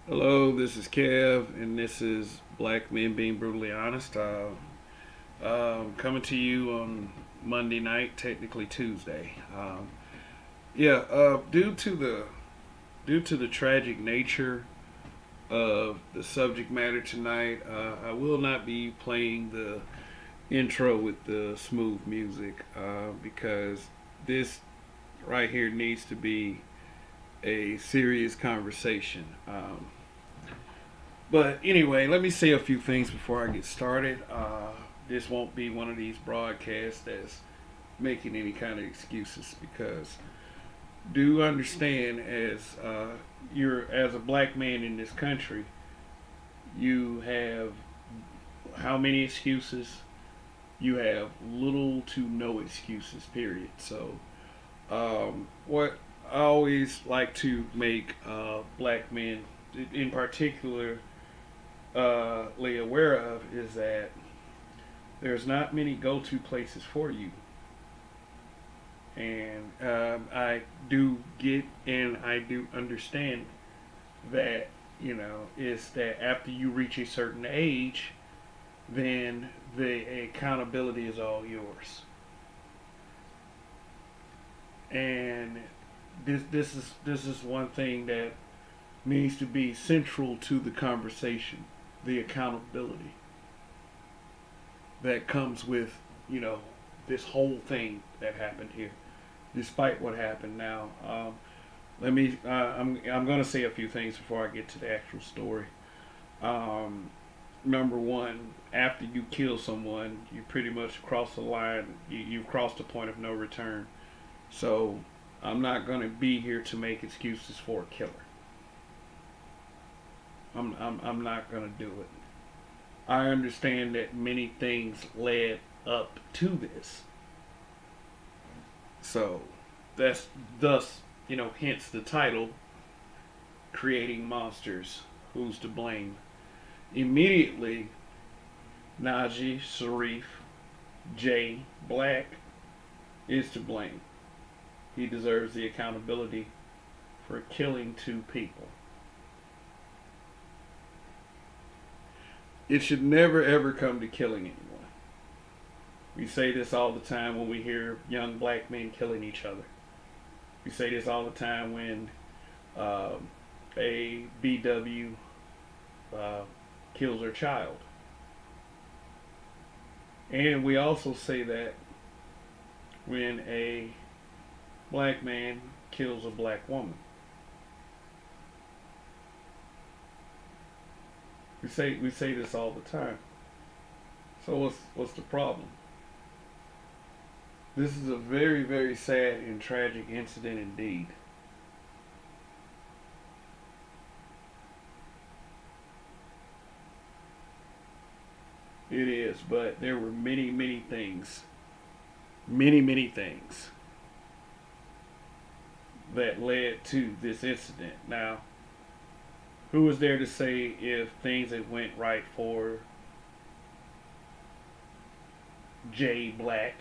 Hello, this is Kev, and this is Black Men Being Brutally Honest. Coming to you on Monday night, technically Tuesday. Due to the tragic nature of the subject matter tonight, I will not be playing the intro with the smooth music because this right here needs to be a serious conversation. But anyway, let me say a few things before I get started. This won't be one of these broadcasts that's making any kind of excuses because do understand as a black man in this country, you have how many excuses? You have little to no excuses. Period. So, what I always like to make black men, in particular, aware of is that there's not many go-to places for you, and I do get and I do understand that is that after you reach a certain age, then the accountability is all yours, and this is one thing that needs to be central to the conversation, the accountability that comes with this whole thing that happened here, despite what happened. Now, I'm going to say a few things before I get to the actual story. Um, Number one, after you kill someone, you pretty much cross the line. You've crossed the point of no return. So I'm not going to be here to make excuses for a killer. I'm not going to do it. I understand that many things led up to this. So that's thus, hence the title, Creating Monsters. Who's to blame? Immediately, Najee Sharif J. Black is to blame. He deserves the accountability for killing two people. It should never ever come to killing anyone. We say this all the time when we hear young black men killing each other. We say this all the time when uh, a BW uh, kills her child. And we also say that when a black man kills a black woman. We say this all the time. So what's the problem? This is a very, very sad and tragic incident indeed. It is, but there were many, many things, many, many things that led to this incident. Now, who was there to say if things had went right for Jay Black,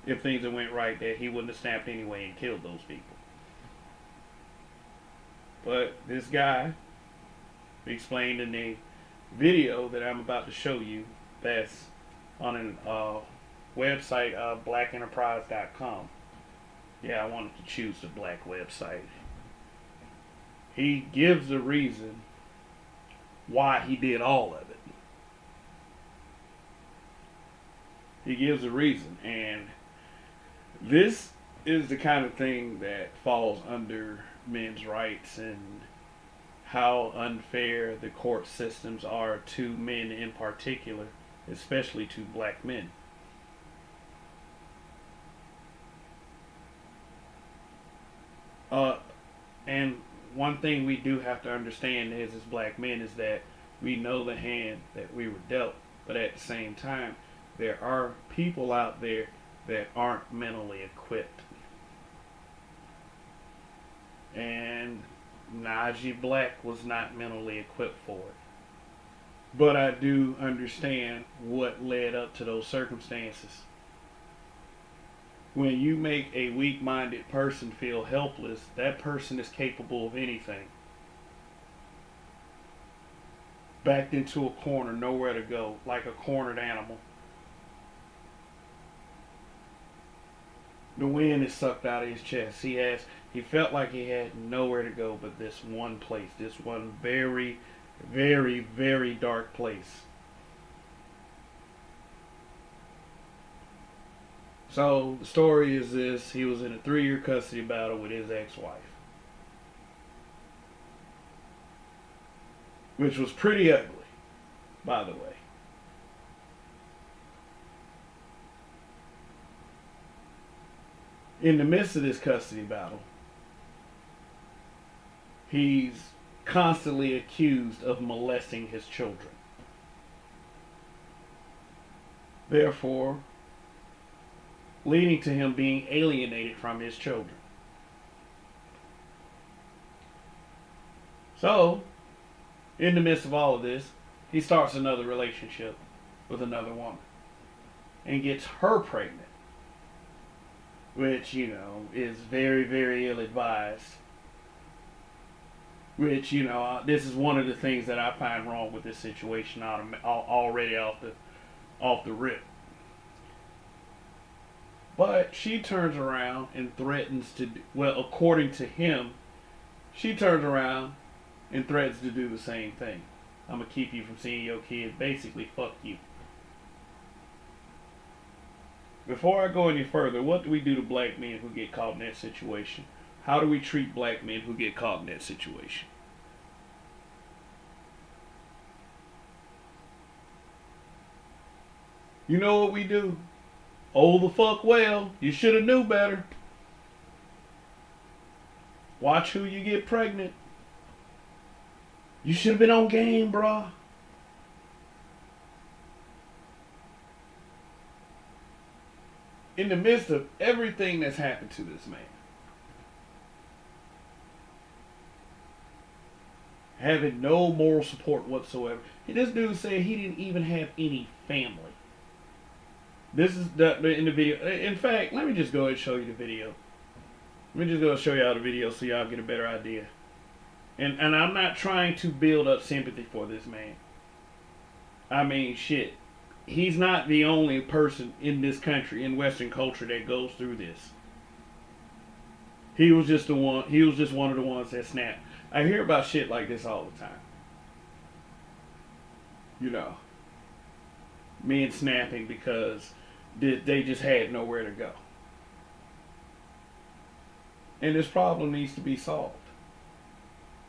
if things had went right, that he wouldn't have snapped anyway and killed those people? But this guy explained in the video that I'm about to show you, that's on a website, blackenterprise.com. Yeah, I wanted to choose the black website. He gives the reason why he did all of it. He gives a reason, and this is the kind of thing that falls under men's rights and how unfair the court systems are to men in particular, especially to black men. Uh, and one thing we do have to understand is, as black men, is that we know the hand that we were dealt, but at the same time, there are people out there that aren't mentally equipped. And Najee Black was not mentally equipped for it. But I do understand what led up to those circumstances. When you make a weak-minded person feel helpless, that person is capable of anything. Backed into a corner, nowhere to go, like a cornered animal. The wind is sucked out of his chest. He felt like he had nowhere to go but this one place, this one very, very, very dark place. So the story is this: he was in a 3-year custody battle with his ex-wife, which was pretty ugly, by the way. In the midst of this custody battle, he's constantly accused of molesting his children. Therefore, leading to him being alienated from his children. So, in the midst of all of this, he starts another relationship with another woman and gets her pregnant, which, is very, very ill advised. Which, this is one of the things that I find wrong with this situation already off the rip. But she turns around and threatens to, well, according to him, she turns around and threatens to do the same thing. I'm going to keep you from seeing your kid. Basically, fuck you. Before I go any further, what do we do to black men who get caught in that situation? How do we treat black men who get caught in that situation? You know what we do? Oh, the fuck well. You should have knew better. Watch who you get pregnant. You should have been on game, bruh. In the midst of everything that's happened to this man, having no moral support whatsoever. This dude said he didn't even have any family. This is in the video. In fact, let me just go ahead and show you the video. Let me just go and show y'all the video so y'all get a better idea. And I'm not trying to build up sympathy for this man. I mean, shit. He's not the only person in this country, in Western culture, that goes through this. He was just one of the ones that snapped. I hear about shit like this all the time. Men snapping because they just had nowhere to go. And this problem needs to be solved.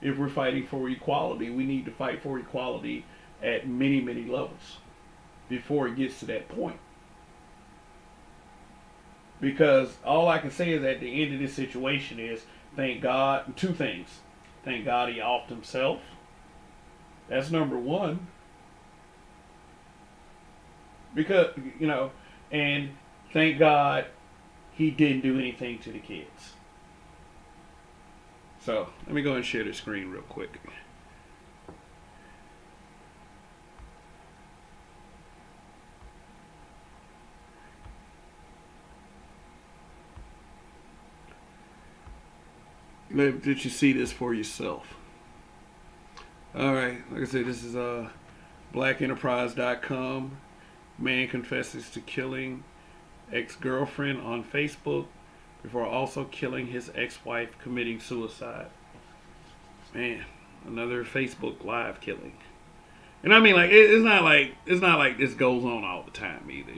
If we're fighting for equality, we need to fight for equality at many, many levels before it gets to that point. Because all I can say is at the end of this situation is, thank God, two things. Thank God he offed himself. That's number one. Because, and thank God he didn't do anything to the kids. So, let me go and share the screen real quick. Let you see this for yourself. Alright, like I said, this is blackenterprise.com. Man confesses to killing ex-girlfriend on Facebook before also killing his ex-wife, committing suicide. Man, another Facebook live killing. And I mean, like, it's not like this goes on all the time either.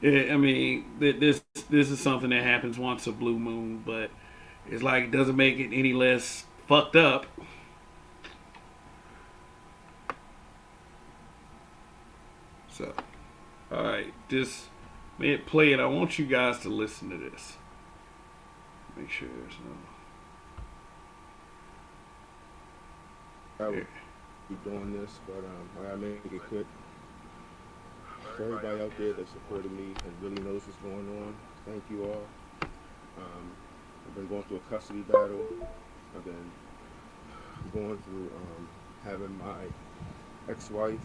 I mean, this is something that happens once a blue moon, but it's like it doesn't make it any less fucked up. So, alright, just play it. I want you guys to listen to this. Make sure there's no... I would be doing this, but I gotta make it quick. For everybody out there that supported me and really knows what's going on, thank you all. I've been going through a custody battle. I've been going through having my ex-wife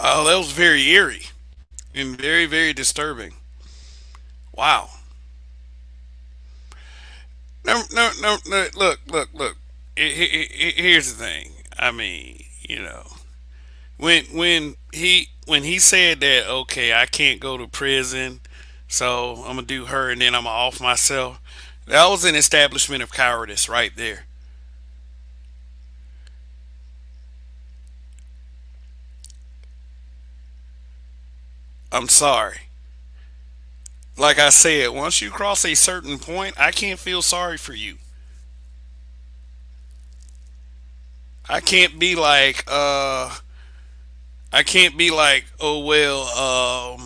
Wow, that was very eerie and very, very disturbing. Wow. No, no, no, no. Look, look, look. Here's the thing. I mean, when he said that, okay, I can't go to prison, so I'm gonna do her and then I'm gonna off myself. That was an establishment of cowardice right there. I'm sorry. Like I said, once you cross a certain point, I can't feel sorry for you. I can't be like, I can't be like, oh well,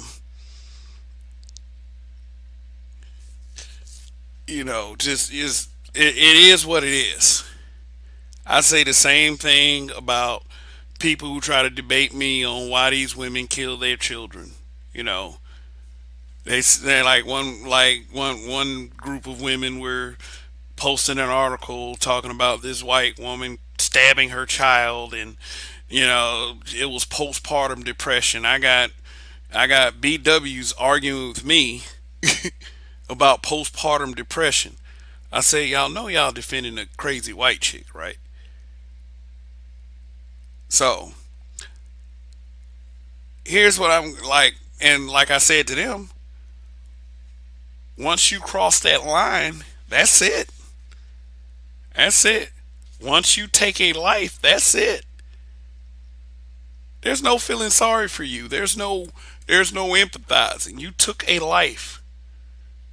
just is it is what it is. I say the same thing about people who try to debate me on why these women kill their children. You know, they're like one group of women were posting an article talking about this white woman stabbing her child, and it was postpartum depression. I got BWs arguing with me about postpartum depression. I say, y'all know y'all defending a crazy white chick, right? So here's what I'm like, and like I said to them, once you cross that line, that's it. That's it. Once you take a life, that's it. There's no feeling sorry for you. There's no empathizing. You took a life.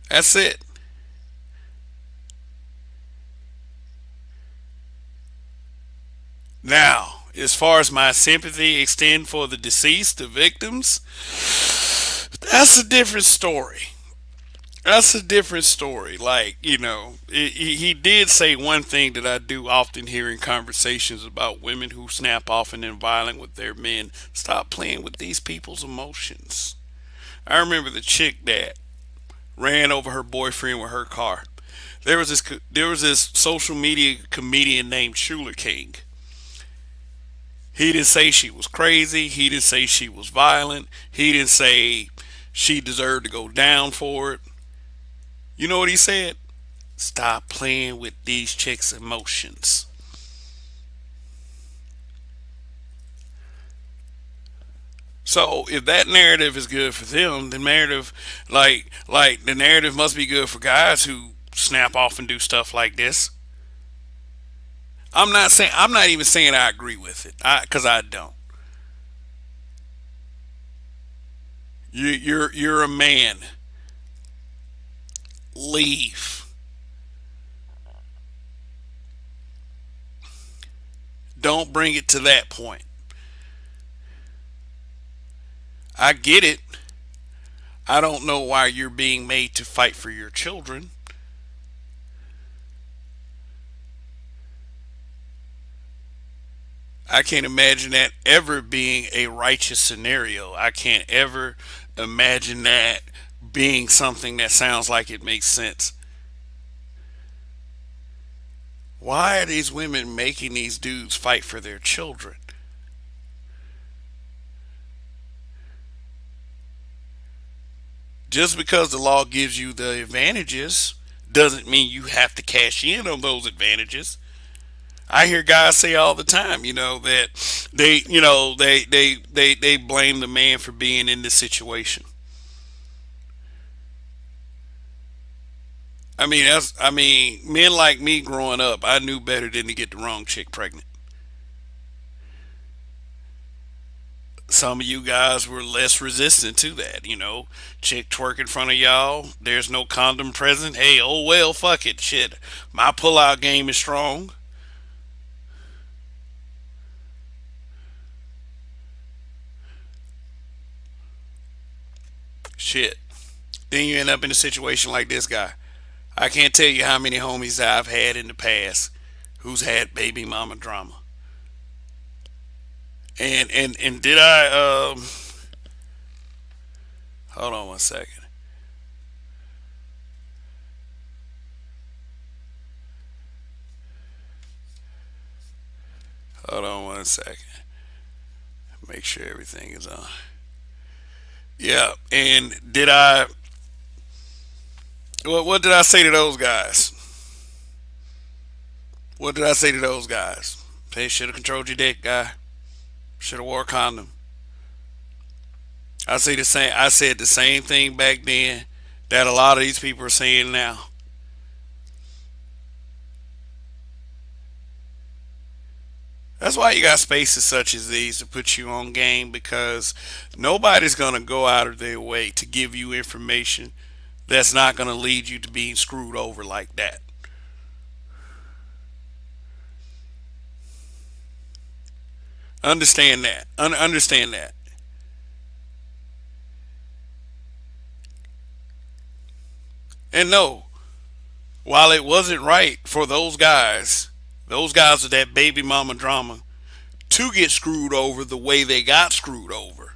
That's it. Now, as far as my sympathy extend for the deceased, the victims, that's a different story. That's a different story. Like, he did say one thing that I do often hear in conversations about women who snap off and then violent with their men. Stop playing with these people's emotions. I remember the chick that ran over her boyfriend with her car. There was this social media comedian named Shula King. He didn't say she was crazy. He didn't say she was violent. He didn't say she deserved to go down for it. You know what he said? Stop playing with these chicks' emotions. So if that narrative is good for them, the narrative, like the narrative must be good for guys who snap off and do stuff like this. I'm not even saying I agree with it, because I don't. You're a man. Leave. Don't bring it to that point. I get it. I don't know why you're being made to fight for your children. I can't imagine that ever being a righteous scenario. I can't ever imagine that being something that sounds like it makes sense. Why are these women making these dudes fight for their children? Just because the law gives you the advantages doesn't mean you have to cash in on those advantages. I hear guys say all the time, that they blame the man for being in this situation. I mean, men like me growing up, I knew better than to get the wrong chick pregnant. Some of you guys were less resistant to that, chick twerk in front of y'all. There's no condom present. Hey, oh well, fuck it, shit. My pullout game is strong. Shit. Then you end up in a situation like this guy. I can't tell you how many homies that I've had in the past who's had baby mama drama. And did I hold on one second. Hold on one second. Make sure everything is on. Yeah, and did I? What did I say to those guys? What did I say to those guys? They should have controlled your dick, guy. Should have wore a condom. I say the same. I said the same thing back then that a lot of these people are saying now. That's why you got spaces such as these to put you on game because nobody's gonna go out of their way to give you information that's not gonna lead you to being screwed over like that. Understand that. Understand that. And no, while it wasn't right for those guys with that baby mama drama, to get screwed over the way they got screwed over,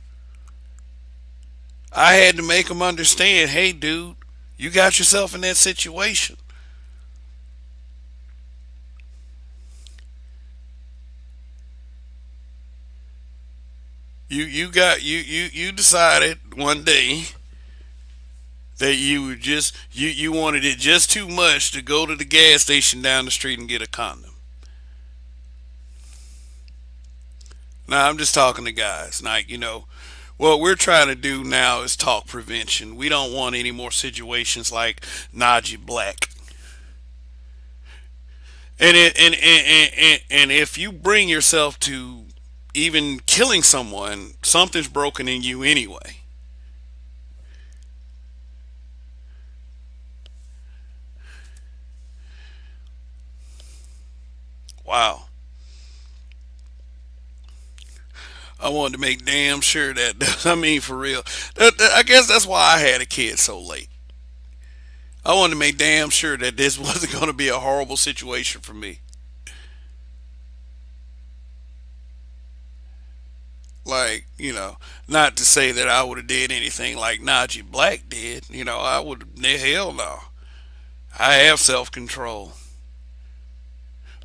I had to make them understand, hey, dude, you got yourself in that situation. You decided one day that you would just you wanted it just too much to go to the gas station down the street and get a condom. Now I'm just talking to guys. Like, what we're trying to do now is talk prevention. We don't want any more situations like Najee Black. And if you bring yourself to even killing someone, something's broken in you anyway. Wow. I wanted to make damn sure that I mean for real. I guess that's why I had a kid so late. I wanted to make damn sure that this wasn't going to be a horrible situation for me. Like, not to say that I would have did anything like Najee Black did. I would hell no. I have self control,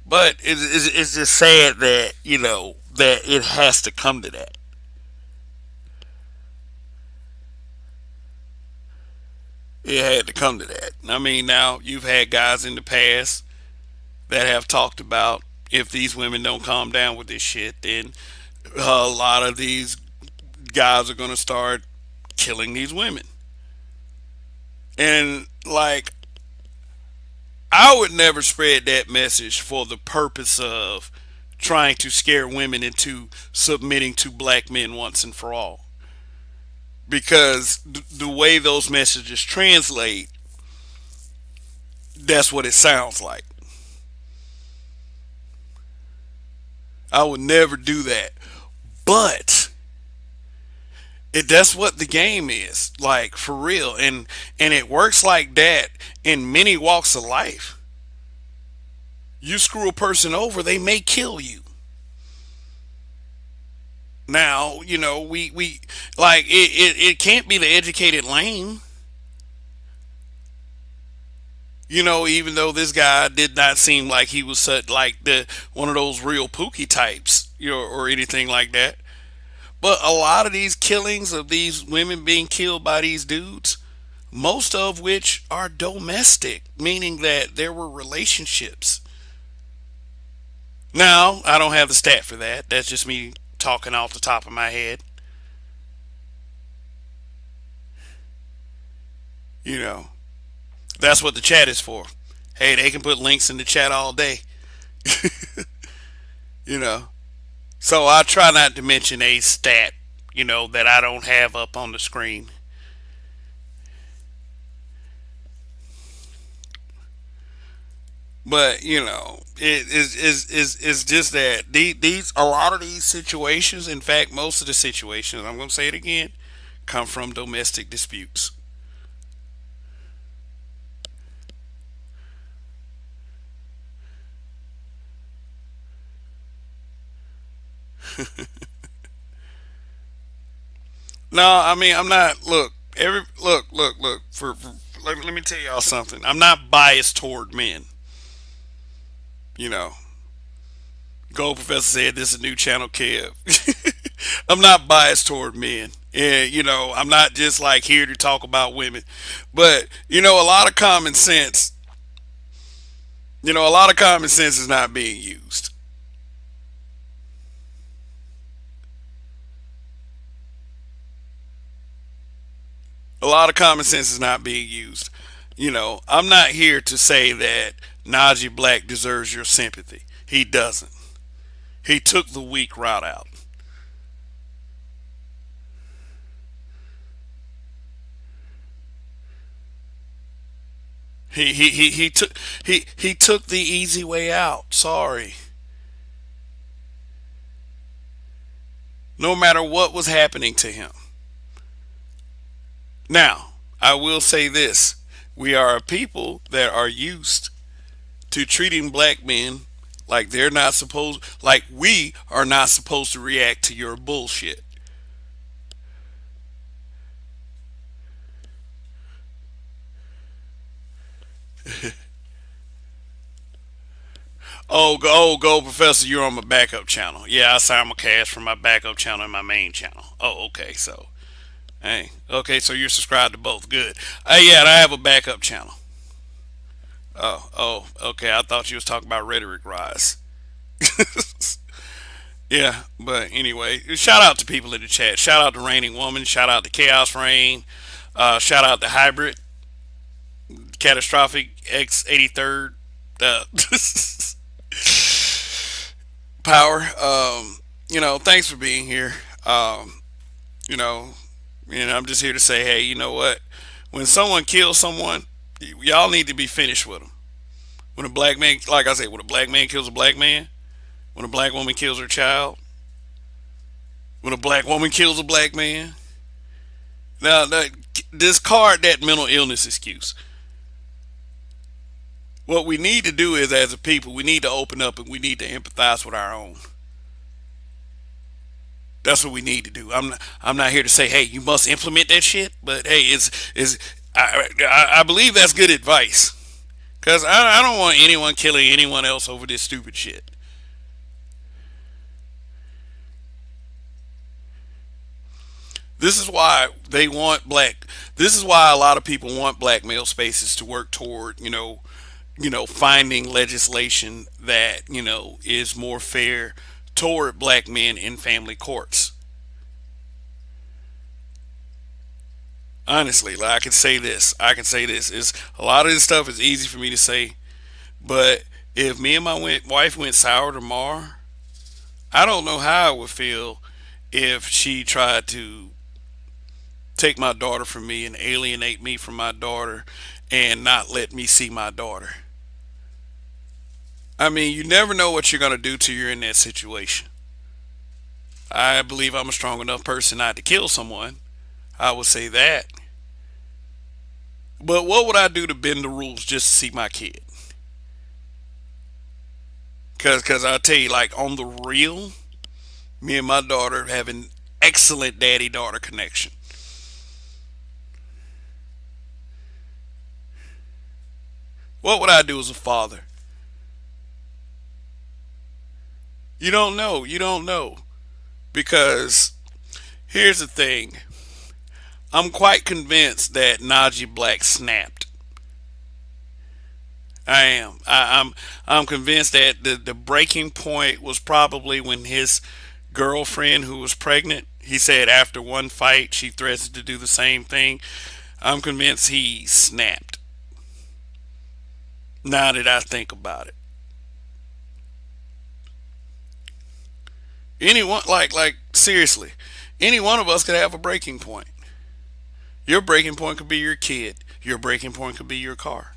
but it's just sad that that it has to come to that. It had to come to that. I mean, now you've had guys in the past that have talked about if these women don't calm down with this shit, then a lot of these guys are going to start killing these women. And like, I would never spread that message for the purpose of trying to scare women into submitting to black men once and for all. Because the way those messages translate, that's what it sounds like. I would never do that. But that's what the game is, like for real, and it works like that in many walks of life. You screw a person over, they may kill you. Now, we like it can't be the educated lane. Even though this guy did not seem like he was such like the one of those real pookie types, or anything like that. But a lot of these killings of these women being killed by these dudes, most of which are domestic, meaning that there were relationships. Now, I don't have the stat for that. That's just me talking off the top of my head. You know, that's what the chat is for. Hey, they can put links in the chat all day. you know. So I try not to mention a stat, that I don't have up on the screen. But is just that these a lot of these situations, in fact, most of the situations, I'm going to say it again, come from domestic disputes. No, I mean I'm not. Look, look. Let me tell y'all something. I'm not biased toward men. You know, Gold Professor said this is a new channel, Kev. I'm not biased toward men. And, I'm not just like here to talk about women. But, a lot of common sense, a lot of common sense is not being used. A lot of common sense is not being used. I'm not here to say that Najee Black deserves your sympathy. He doesn't. He took the weak route out. He took the easy way out. Sorry. No matter what was happening to him. Now, I will say this. We are a people that are used to treating black men like they're not supposed like we are not supposed to react to your bullshit. Go, Professor. You're on my backup channel. Yeah, I simulcast from my backup channel and my main channel. Oh, okay. So, hey, okay. So you're subscribed to both. Good. Yeah, I have a backup channel. Okay. I thought you was talking about rhetoric rise. Yeah, but anyway, shout out to people in the chat. Shout out to Raining Woman. Shout out to Chaos Rain. Shout out to Hybrid, Catastrophic X83rd. Power. Thanks for being here. You know, I'm just here to say, hey, you know what? When someone kills someone, y'all need to be finished with them. When a black man, like I said, when a black man kills a black man, when a black woman kills her child, when a black woman kills a black man, now discard that mental illness excuse. What we need to do is, as a people, we need to open up and we need to empathize with our own. That's what we need to do. I'm not here to say, hey, you must implement that shit. But hey, I believe that's good advice. Cause I don't want anyone killing anyone else over this stupid shit. This is why they want black. This is why a lot of people want black male spaces to work toward, finding legislation that is more fair toward black men in family courts. Honestly, like I can say this. I can say this is a lot of this stuff is easy for me to say, but if me and my wife went sour tomorrow, I don't know how I would feel if she tried to take my daughter from me and alienate me from my daughter and not let me see my daughter. I mean, you never know what you're going to do till you're in that situation. I believe I'm a strong enough person not to kill someone. I would say that. But what would I do to bend the rules just to see my kid? Cause I'll tell you, like on the real, me and my daughter have an excellent daddy daughter connection. What would I do as a father? You don't know. You don't know. Because here's the thing. I'm quite convinced that Najee Black snapped. I am. I'm convinced that the breaking point was probably when his girlfriend, who was pregnant, he said after one fight she threatened to do the same thing. I'm convinced he snapped. Now that I think about it, anyone like seriously, any one of us could have a breaking point. Your breaking point could be your kid. Your breaking point could be your car.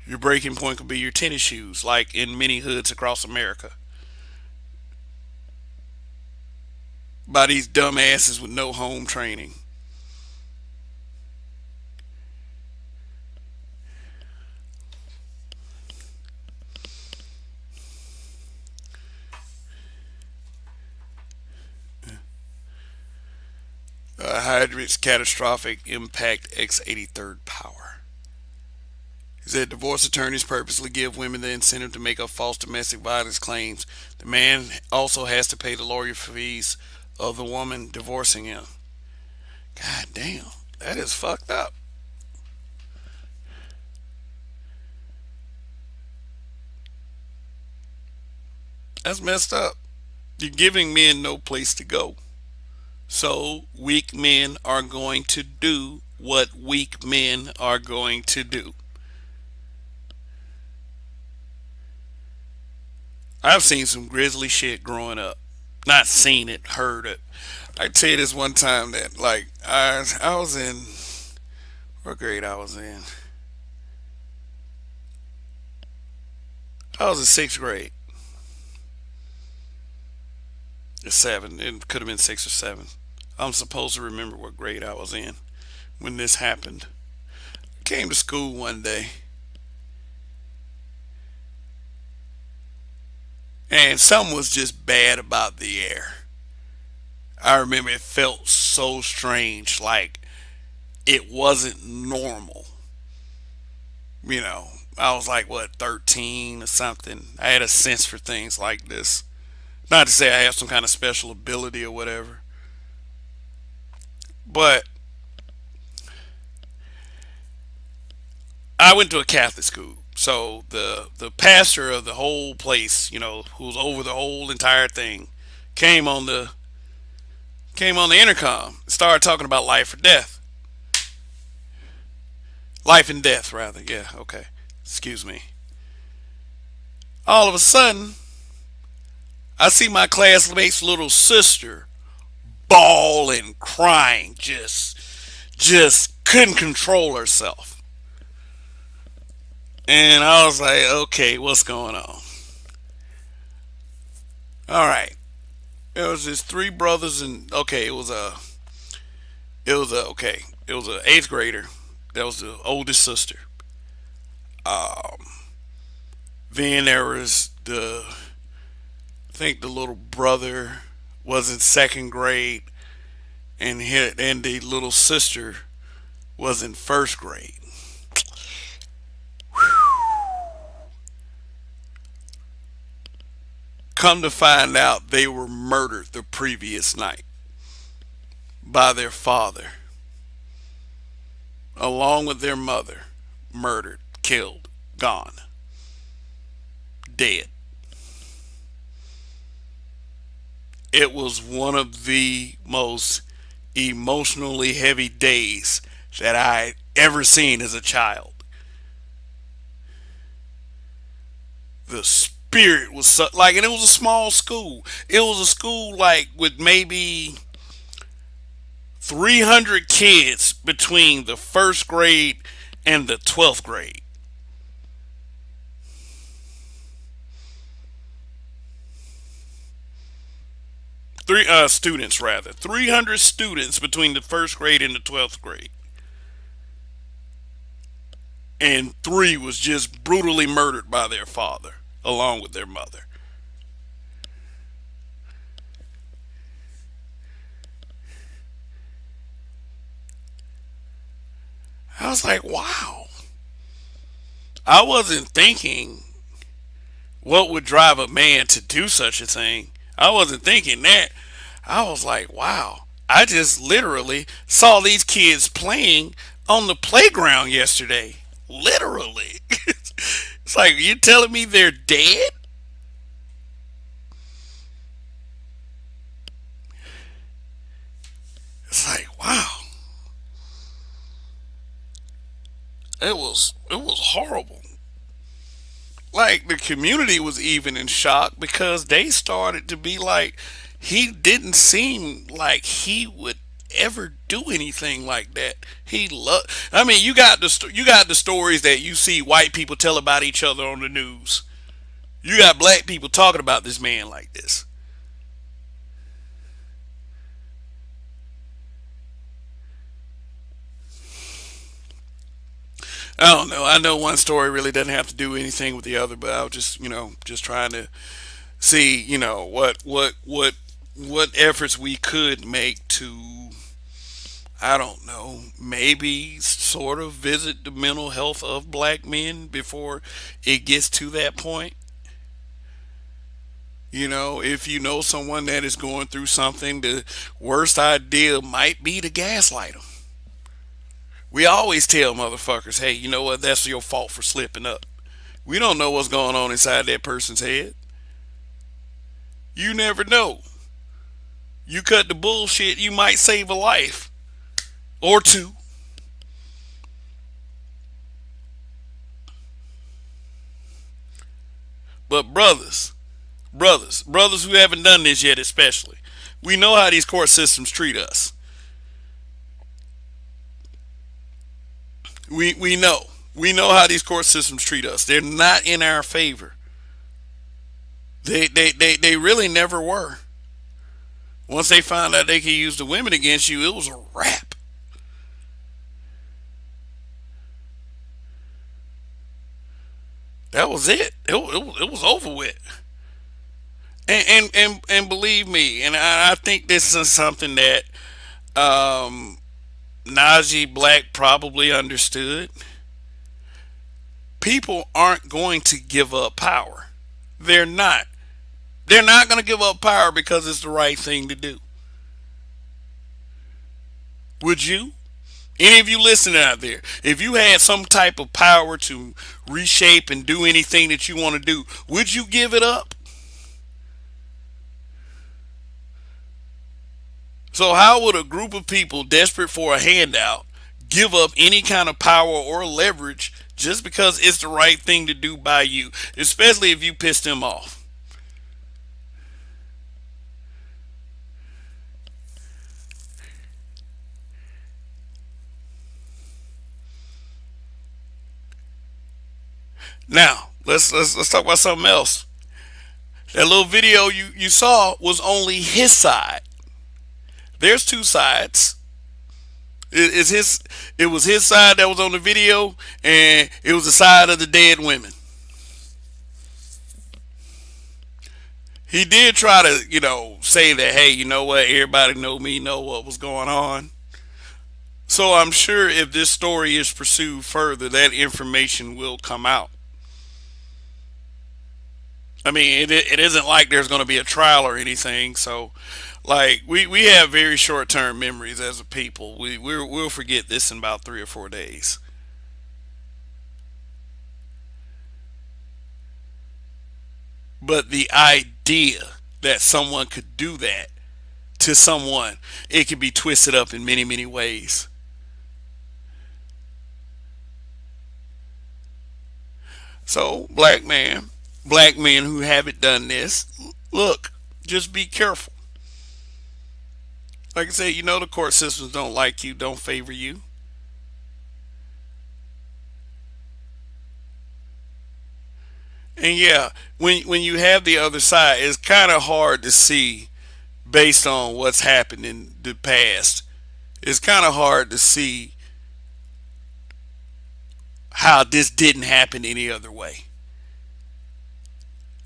Your breaking point could be your tennis shoes, like in many hoods across America. By these dumbasses with no home training. Hydrix catastrophic impact X83rd power. He said divorce attorneys purposely give women the incentive to make up false domestic violence claims. The man also has to pay the lawyer fees of the woman divorcing him. God damn, that is fucked up. That's messed up. You're giving men no place to go. So weak men are going to do what weak men are going to do. I've seen some grisly shit growing up. Not seen it, heard it. I tell you this one time that like I was in what grade I was in. I was in sixth grade. Seven. It could have been six or seven. I'm supposed to remember what grade I was in when this happened. I came to school one day and something was just bad about the air. I remember it felt so strange, like it wasn't normal. You know, I was like, what, 13 or something. I had a sense for things like this. Not to say I have some kind of special ability or whatever, but I went to a Catholic school. So the pastor of the whole place, who's over the whole entire thing, came on the came on the intercom, started talking about life or death. Life and death, rather. Yeah, okay. Excuse me. All of a sudden, I see my classmate's little sister bawling, crying, just couldn't control herself. And I was like, okay, what's going on? All right. There was just three brothers and okay, it was a eighth grader. That was the oldest sister. Um, then there was I think the little brother was in second grade, and the little sister was in first grade. Come to find out, they were murdered the previous night by their father, along with their mother. Murdered, killed, gone, dead. It was one of the most emotionally heavy days that I ever seen as a child. The spirit was so, like, and it was a small school. It was a school like with maybe 300 kids between the first grade and the 12th grade. Three students rather, 300 students between the first grade and the 12th grade, and three was just brutally murdered by their father along with their mother. I was like, wow. I wasn't thinking what would drive a man to do such a thing. I wasn't thinking that. I was like, wow. I just literally saw these kids playing on the playground yesterday. Literally. It's like, you're telling me they're dead? It's like, wow. It was horrible. Like, the community was even in shock because they started to be like, he didn't seem like he would ever do anything like that. I mean, you got the stories that you see white people tell about each other on the news. You got black people talking about this man like this. I don't know. I know one story really doesn't have to do anything with the other, but I was just, just trying to see, what efforts we could make to, I don't know, maybe sort of visit the mental health of black men before it gets to that point. You know, if you know someone that is going through something, the worst idea might be to gaslight them. We always tell motherfuckers, hey, you know what? That's your fault for slipping up. We don't know what's going on inside that person's head. You never know. You cut the bullshit, you might save a life or two. But brothers who haven't done this yet, especially, we know how these court systems treat us. We know. We know how these court systems treat us. They're not in our favor. They really never were. Once they found out they could use the women against you, it was a wrap. That was it. It was over with. And believe me, and I think this is something that um, Najee Black probably understood. People aren't going to give up power. They're not. They're not going to give up power because it's the right thing to do. Would you? Any of you listening out there, if you had some type of power to reshape and do anything that you want to do, would you give it up? So, how would a group of people desperate for a handout give up any kind of power or leverage just because it's the right thing to do by you, especially if you piss them off? Now, let's talk about something else. That little video you saw was only his side. There's two sides. It's his. It was his side that was on the video, and it was the side of the dead women. He did try to, say that, hey, you know what? Everybody know me, know what was going on. So I'm sure if this story is pursued further, that information will come out. I mean, it isn't like there's going to be a trial or anything. So, like, we have very short term memories as a people. We'll forget this in about 3 or 4 days. But the idea that someone could do that to someone, it can be twisted up in many, many ways. So, black men who haven't done this, look, just be careful. Like I said, the court systems don't like you, don't favor you. And yeah, when you have the other side, it's kind of hard to see based on what's happened in the past. It's kind of hard to see how this didn't happen any other way.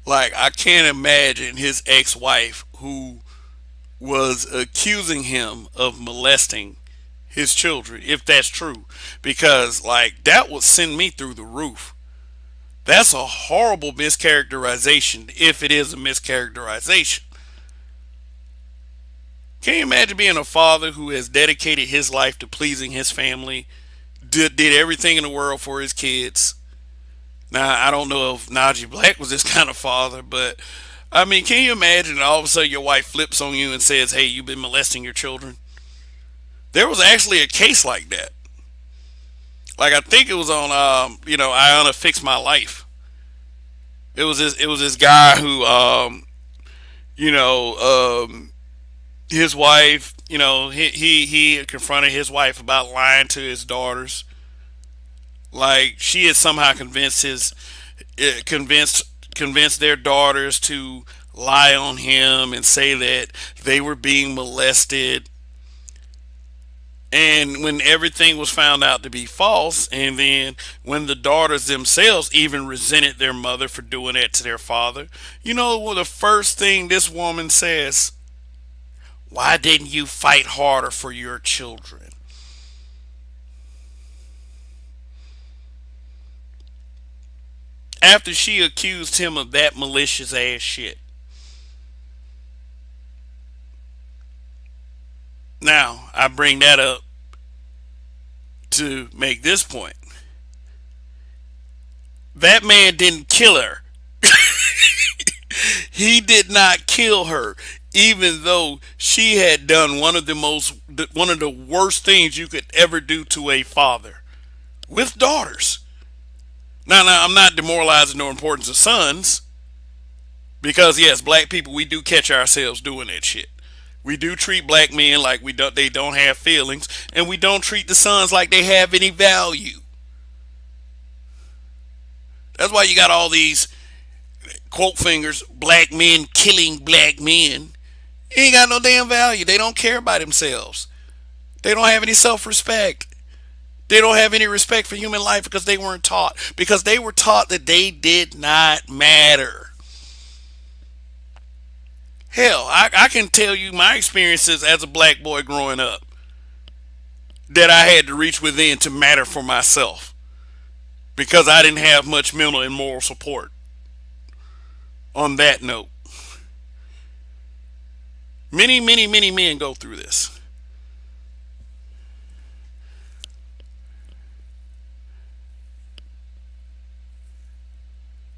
Like, I can't imagine his ex-wife who was accusing him of molesting his children, if that's true, because like that would send me through the roof. That's a horrible mischaracterization, if it is a mischaracterization. Can you imagine being a father who has dedicated his life to pleasing his family, did everything in the world for his kids? Now, I don't know if Najee Black was this kind of father, but I mean, can you imagine all of a sudden your wife flips on you and says, hey, you've been molesting your children? There was actually a case like that. Like, I think it was on, Iona Fix My Life. It was this guy who, you know, his wife, he confronted his wife about lying to his daughters. Like, she had somehow convinced convinced their daughters to lie on him and say that they were being molested. And when everything was found out to be false, and then when the daughters themselves even resented their mother for doing that to their father, the first thing this woman says? Why didn't you fight harder for your children? After she accused him of that malicious ass shit. Now, I bring that up to make this point. That man didn't kill her. He did not kill her, even though she had done one of the worst things you could ever do to a father with daughters. Now, I'm not demoralizing the importance of sons, because yes, black people, we do catch ourselves doing that shit. We do treat black men like they don't have feelings, and we don't treat the sons like they have any value. That's why you got all these quote fingers, black men killing black men. He ain't got no damn value. They don't care about themselves. They don't have any self-respect. They don't have any respect for human life because they weren't taught. Because they were taught that they did not matter. Hell, I can tell you my experiences as a black boy growing up, that I had to reach within to matter for myself. Because I didn't have much mental and moral support. On that note, many, many, many men go through this.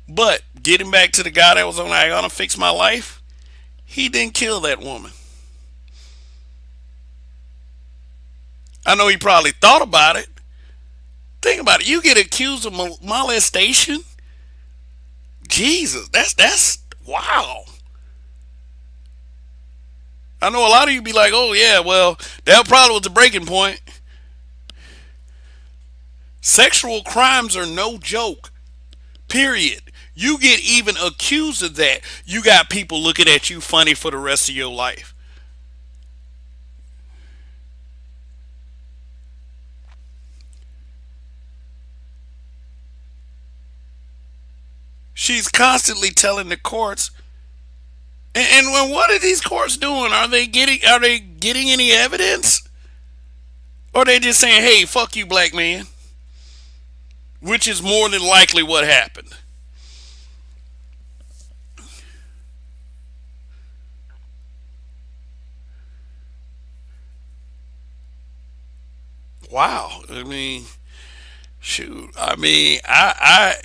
But getting back to the guy that was on I Gonna Fix My Life, he didn't kill that woman. I know he probably thought about it. Think about it. You get accused of molestation. Jesus, that's wow. I know a lot of you be like, oh yeah, well, that probably was the breaking point. Sexual crimes are no joke. Period. You get even accused of that, you got people looking at you funny for the rest of your life. She's constantly telling the courts, and what are these courts doing? Are they getting any evidence? Or are they just saying, hey, fuck you, black man? Which is more than likely what happened. Wow. I mean, shoot. I mean,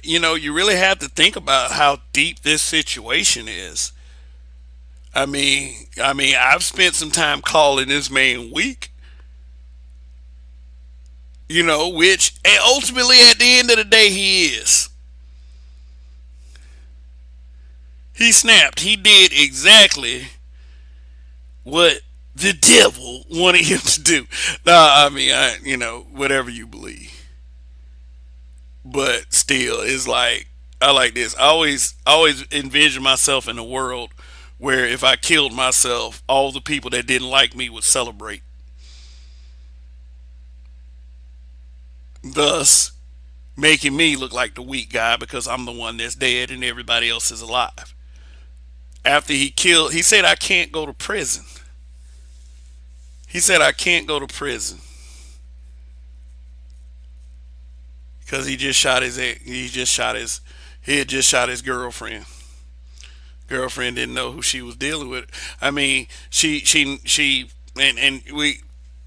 you really have to think about how deep this situation is. I've spent some time calling this man weak. Which and ultimately at the end of the day he is. He snapped. He did exactly what the devil wanted him to do. Nah, whatever you believe. But still, it's like I like this. I always envision myself in a world where if I killed myself, all the people that didn't like me would celebrate. Thus, making me look like the weak guy because I'm the one that's dead and everybody else is alive. After he said I can't go to prison. He said I can't go to prison because he had just shot his girlfriend. Girlfriend didn't know who she was dealing with. I mean, she and we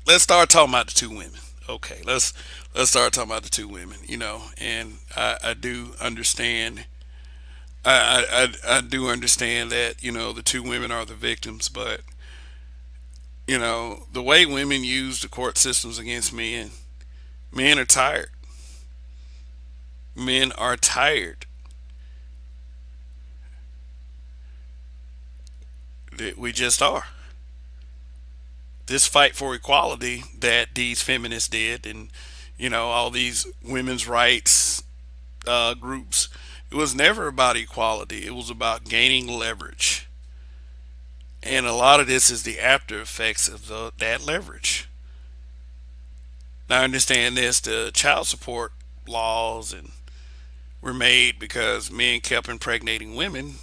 let's start talking about the two women. Okay, let's start talking about the two women. And I do understand. I do understand that the two women are the victims, but the way women use the court systems against men are tired. Men are tired. We just are. This fight for equality that these feminists did, and all these women's rights groups, it was never about equality. It was about gaining leverage, and a lot of this is the after effects of that leverage. Now I understand this: the child support laws and were made because men kept impregnating women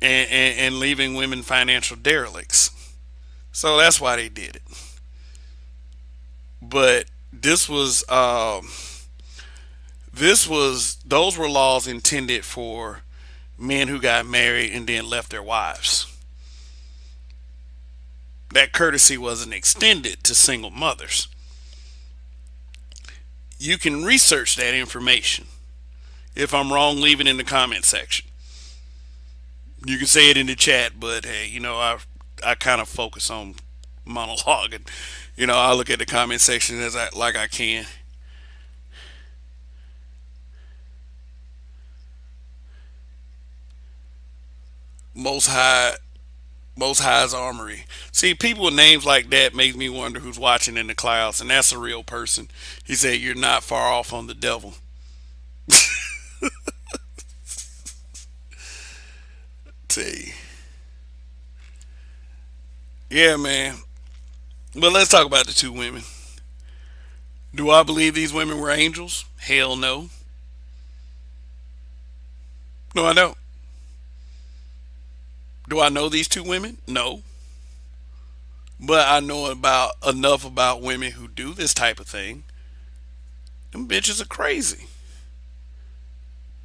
and leaving women financial derelicts. So that's why they did it. But those were laws intended for men who got married and then left their wives. that courtesy wasn't extended to single mothers. You can research that information. If I'm wrong, leave it in the comment section. You can say it in the chat, but hey, I kind of focus on monologue, and I look at the comment section as I can. Most High, Most High's Armory. See, people with names like that makes me wonder who's watching in the clouds, and that's a real person. He said, "You're not far off on the devil." See, yeah, man. But let's talk about the two women. Do I believe these women were angels? Hell no. No, I don't. Do I know these two women? No. But I know about enough about women who do this type of thing. Them bitches are crazy.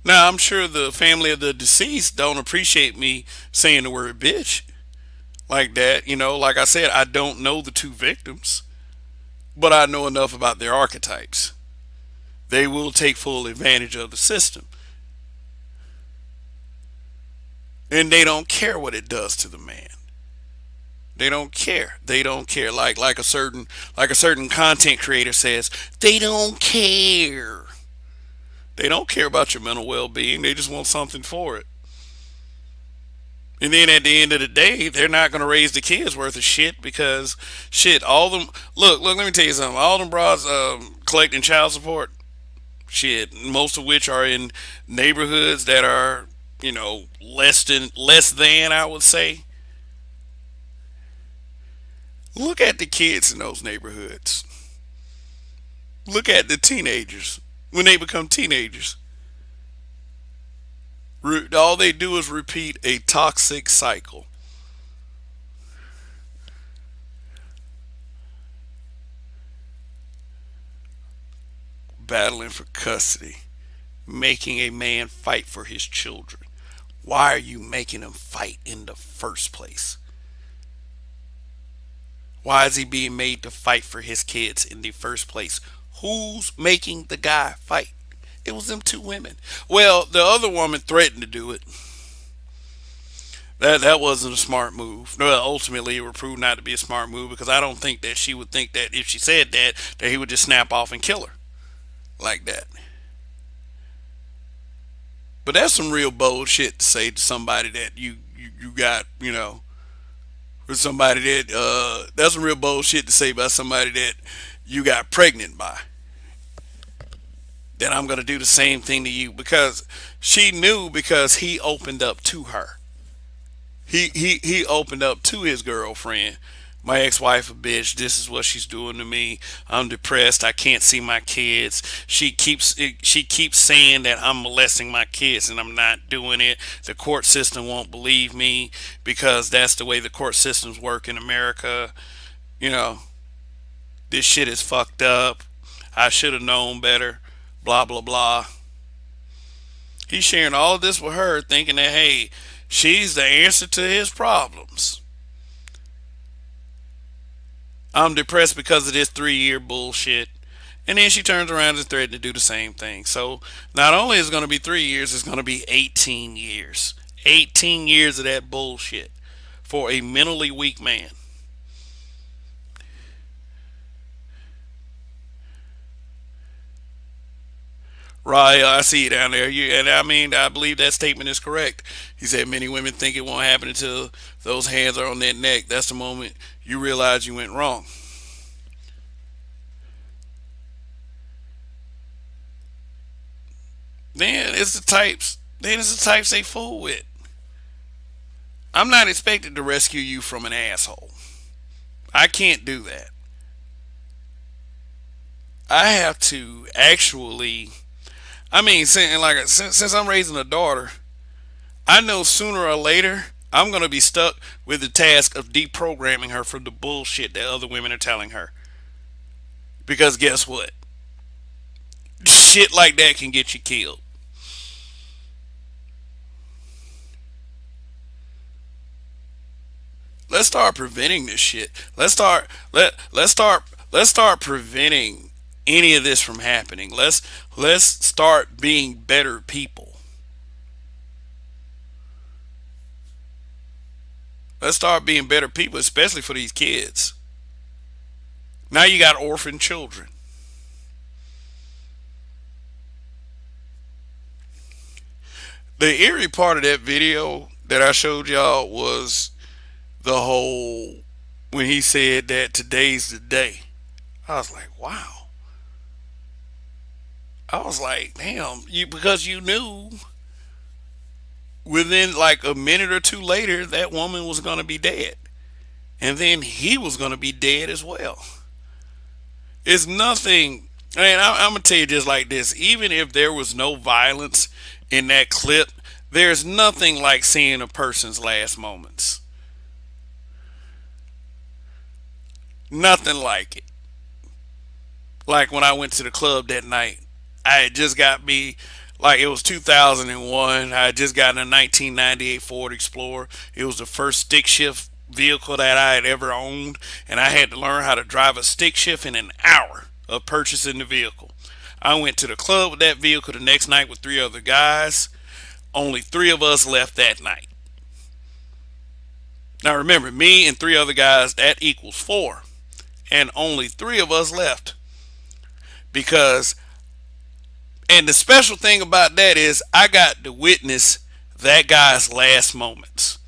Now I'm sure the family of the deceased don't appreciate me saying the word bitch like that. Like I said, I don't know the two victims, but I know enough about their archetypes. They will take full advantage of the system. And they don't care what it does to the man. They don't care. They don't care. Like a certain content creator says, they don't care. They don't care about your mental well-being. They just want something for it. And then at the end of the day, they're not going to raise the kids worth of shit because shit, all them look, let me tell you something. All them bras collecting child support, shit, most of which are in neighborhoods that are, less than I would say. Look at the kids in those neighborhoods. Look at the teenagers when they become teenagers. All they do is repeat a toxic cycle. Battling for custody, making a man fight for his children. Why are you making him fight in the first place? Why is he being made to fight for his kids in the first place? Who's making the guy fight? It was them two women. Well, the other woman threatened to do it. That wasn't a smart move. No, ultimately it would prove not to be a smart move because I don't think that she would think that if she said that he would just snap off and kill her like that. But that's some real bold shit to say to somebody that you got, for somebody that's some real bold shit to say about somebody that you got pregnant by. Then I'm gonna do the same thing to you because she knew because he opened up to her. He opened up to his girlfriend. My ex-wife a bitch. This is what she's doing to me. I'm depressed. I can't see my kids. She keeps saying that I'm molesting my kids and I'm not doing it. The court system won't believe me because that's the way the court systems work in America. You know, this shit is fucked up. I should have known better. Blah blah blah. He's sharing all of this with her, thinking that hey, she's the answer to his problems. I'm depressed because of this 3-year bullshit. And then she turns around and threatens to do the same thing. So not only is it going to be 3 years, it's going to be 18 years. 18 years of that bullshit for a mentally weak man. Right, I see you down there. And I mean, I believe that statement is correct. He said many women think it won't happen until those hands are on their neck. That's the moment you realize you went wrong. Then it's the types. Then it's the types they fool with. I'm not expected to rescue you from an asshole. I can't do that. I have to actually. I mean, since I'm raising a daughter, I know sooner or later I'm gonna be stuck with the task of deprogramming her from the bullshit that other women are telling her. Because guess what? Shit like that can get you killed. let's start preventing this shit. Let's start preventing any of this from happening. Let's start being better people. Let's start being better people, especially for these kids. Now you got orphan children. The eerie part of that video that I showed y'all was the whole when he said that today's the day. I was like, wow. I was like, damn, you because you knew within like a minute or two later that woman was gonna be dead. And then he was gonna be dead as well. It's nothing. And I'm gonna tell you just like this. Even if there was no violence in that clip, there's nothing like seeing a person's last moments. Nothing like it. Like when I went to the club that night, I had just got me, like it was 2001. I had just got a 1998 Ford Explorer. It was the first stick shift vehicle that I had ever owned, and I had to learn how to drive a stick shift in an hour of purchasing the vehicle. I went to the club with that vehicle the next night with three other guys. Only three of us left that night. Now remember, me and three other guys, that equals four. And only three of us left. Because, and the special thing about that is I got to witness that guy's last moments.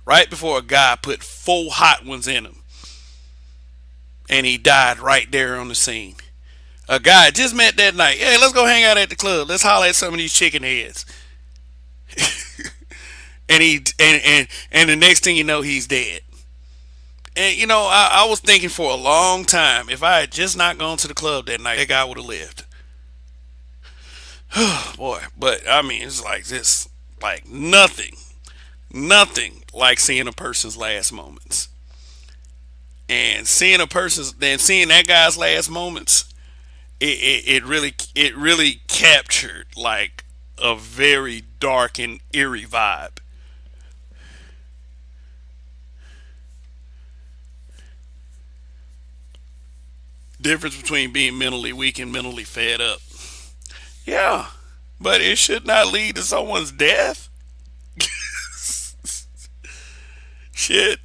Right before a guy put four hot ones in him. And he died right there on the scene. A guy I just met that night. Hey, let's go hang out at the club. Let's holler at some of these chicken heads. and he and the next thing you know, he's dead. And you know, I was thinking for a long time, if I had just not gone to the club that night, that guy would have lived. Boy, but I mean, it's like this, like nothing like seeing a person's last moments. And seeing that guy's last moments, it really captured like a very dark and eerie vibe. Difference between being mentally weak and mentally fed up. Yeah, but it should not lead to someone's death. Shit.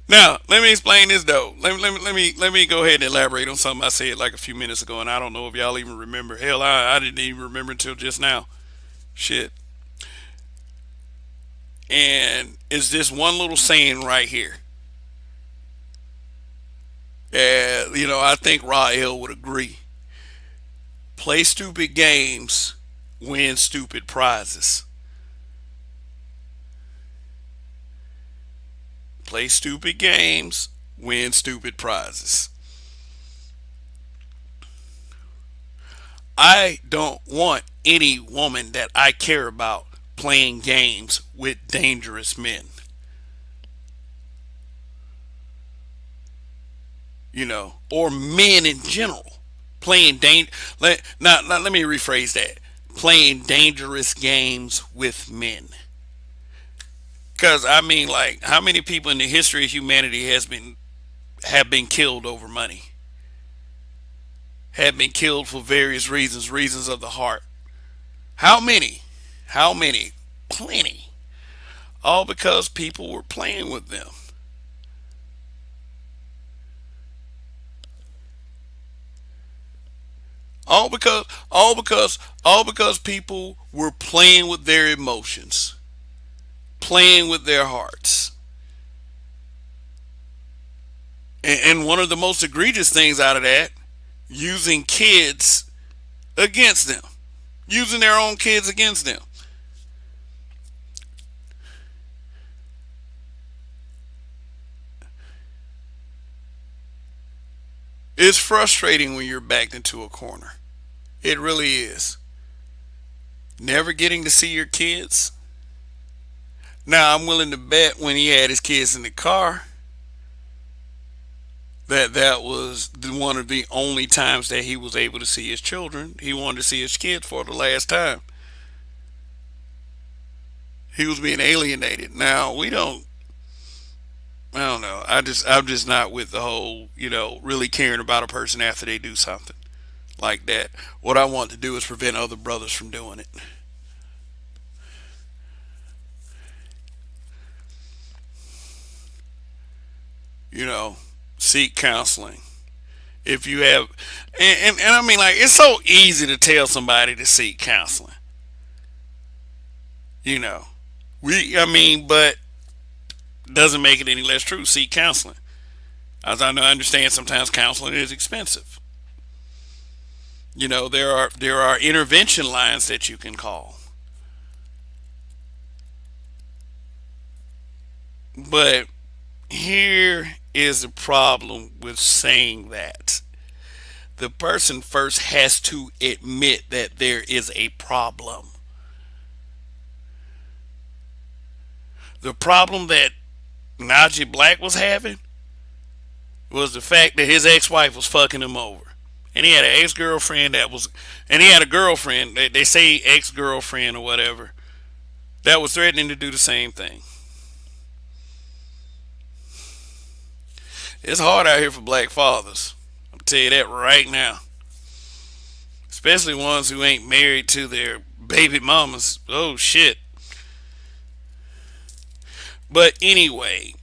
Now, let me explain this though. Let me go ahead and elaborate on something I said like a few minutes ago, and I don't know if y'all even remember. Hell, I didn't even remember until just now. Shit. And it's this one little saying right here. I think Rael would agree. Play stupid games, win stupid prizes. Play stupid games, win stupid prizes. I don't want any woman that I care about playing games with dangerous men. Or men in general playing let me rephrase that. Playing dangerous games with men. Because I mean, like, how many people in the history of humanity have been killed over money? Have been killed for various reasons of the heart. How many? How many? Plenty. All because people were playing with them. All because people were playing with their emotions, playing with their hearts. And one of the most egregious things out of that, using kids against them, using their own kids against them. It's frustrating when you're backed into a corner. It really is. Never getting to see your kids. Now, I'm willing to bet when he had his kids in the car, that was one of the only times that he was able to see his children. He wanted to see his kids for the last time. He was being alienated. Now we don't. I don't know. I'm just not with the whole, really caring about a person after they do something like that. What I want to do is prevent other brothers from doing it. You know, seek counseling if you have, and I mean, like, it's so easy to tell somebody to seek counseling. You know, I mean, but doesn't make it any less true. Seek counseling. As I know, I understand sometimes counseling is expensive. There are intervention lines that you can call, but here is the problem with saying that. The person first has to admit that there is a problem. The problem that Najee Black was having was the fact that his ex-wife was fucking him over. And he had an ex-girlfriend and he had a girlfriend, they say ex-girlfriend or whatever, that was threatening to do the same thing. It's hard out here for black fathers. I'll tell you that right now. Especially ones who ain't married to their baby mamas. Oh shit. But anyway,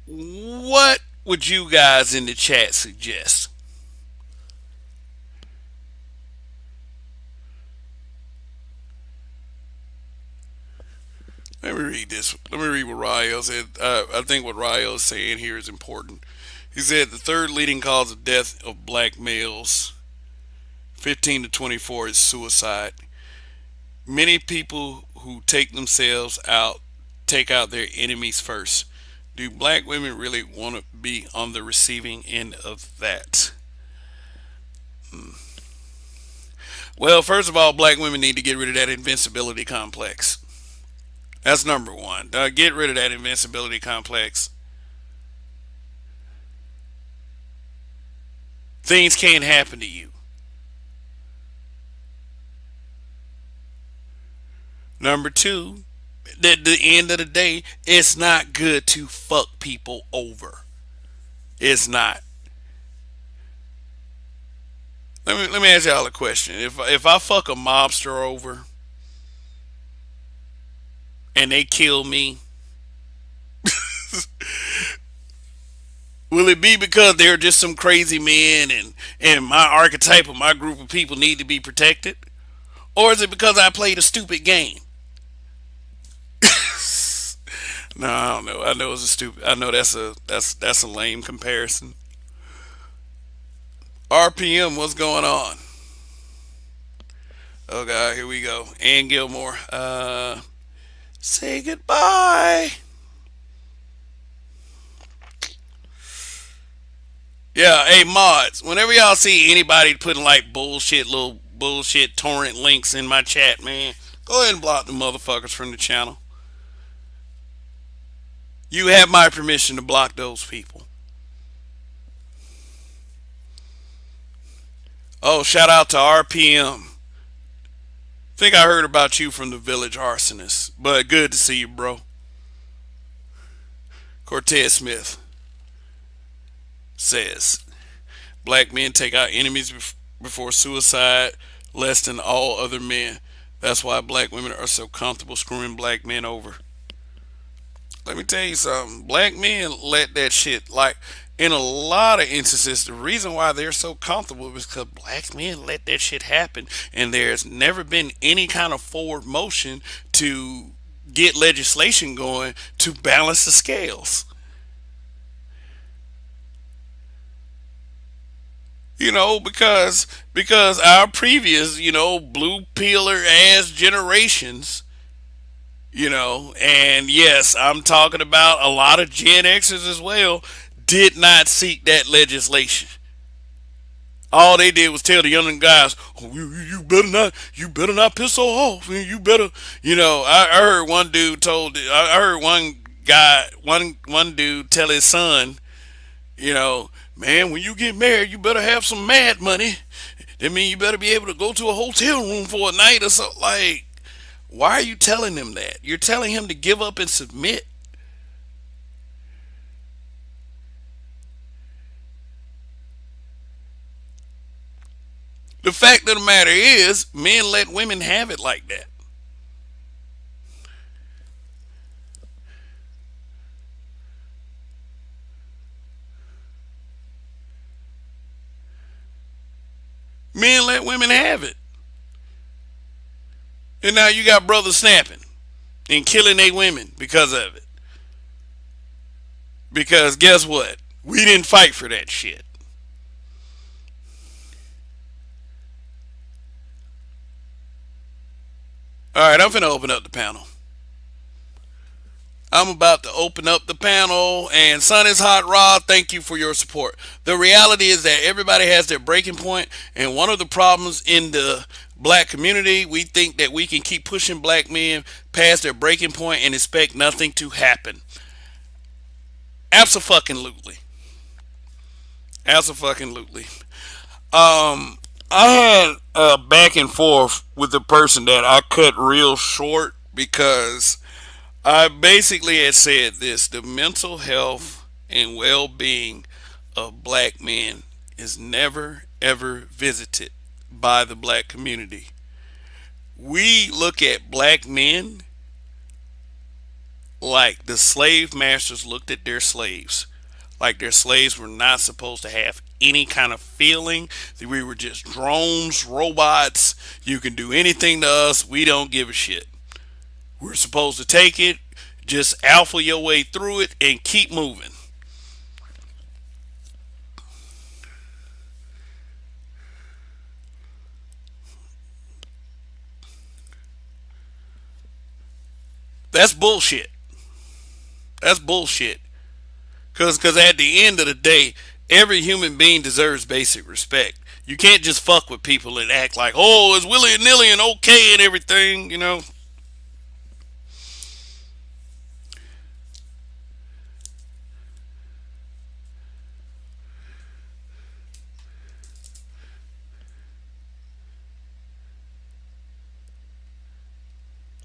what would you guys in the chat suggest? Let me read this. Let me read what Rajaee said. I think what Rajaee is saying here is important. He said the third leading cause of death of black males, 15 to 24, is suicide. Many people who take themselves out take out their enemies first. Do black women really want to be on the receiving end of that? Well, first of all, black women need to get rid of that invincibility complex. That's number one. Get rid of that invincibility complex. Things can't happen to you. Number two, at the end of the day, it's not good to fuck people over. It's not. Let me ask y'all a question. If I fuck a mobster over and they kill me, will it be because they're just some crazy men and my archetype or my group of people need to be protected? Or is it because I played a stupid game? No, I don't know. I know it's a stupid. I know that's a lame comparison. RPM, what's going on? Oh God, here we go. Ann Gilmore. Say goodbye. Yeah, hey mods. Whenever y'all see anybody putting like little bullshit torrent links in my chat, man, go ahead and block the motherfuckers from the channel. You have my permission to block those people. Oh, shout out to RPM. Think I heard about you from the Village Arsonist, but good to see you, bro. Cortez Smith says, black men take out enemies before suicide less than all other men. That's why black women are so comfortable screwing black men over. Let me tell you something. Black men let that shit, like, in a lot of instances, the reason why they're so comfortable is because black men let that shit happen. And there's never been any kind of forward motion to get legislation going to balance the scales. Because our previous, blue pillar ass generations, and yes, I'm talking about a lot of Gen Xers as well, did not seek that legislation. All they did was tell the younger guys, "Oh, you better not piss so off. You better, I heard one dude I heard one guy, one dude tell his son, man, when you get married, you better have some mad money. That means you better be able to go to a hotel room for a night or something. Like, Why are you telling him that? You're telling him to give up and submit. The fact of the matter is, men let women have it like that. Men let women have it. And now you got brothers snapping and killing their women because of it. Because guess what? We didn't fight for that shit. All right, I'm finna open up the panel. I'm about to open up the panel, and Sun is Hot Rod, thank you for your support. The reality is that everybody has their breaking point, and one of the problems in the black community, we think that we can keep pushing black men past their breaking point and expect nothing to happen. Absolutely. Absolutely. I had a back and forth with a person that I cut real short because I basically had said this: the mental health and well being of black men is never ever visited by the black community. We look at black men like the slave masters looked at their slaves. Like their slaves were not supposed to have any kind of feeling. That we were just drones, robots. You can do anything to us. We don't give a shit. We're supposed to take it, just alpha your way through it, and keep moving. That's bullshit. That's bullshit. Cause at the end of the day, every human being deserves basic respect. You can't just fuck with people and act like, oh, it's willy nilly and okay and everything, you know.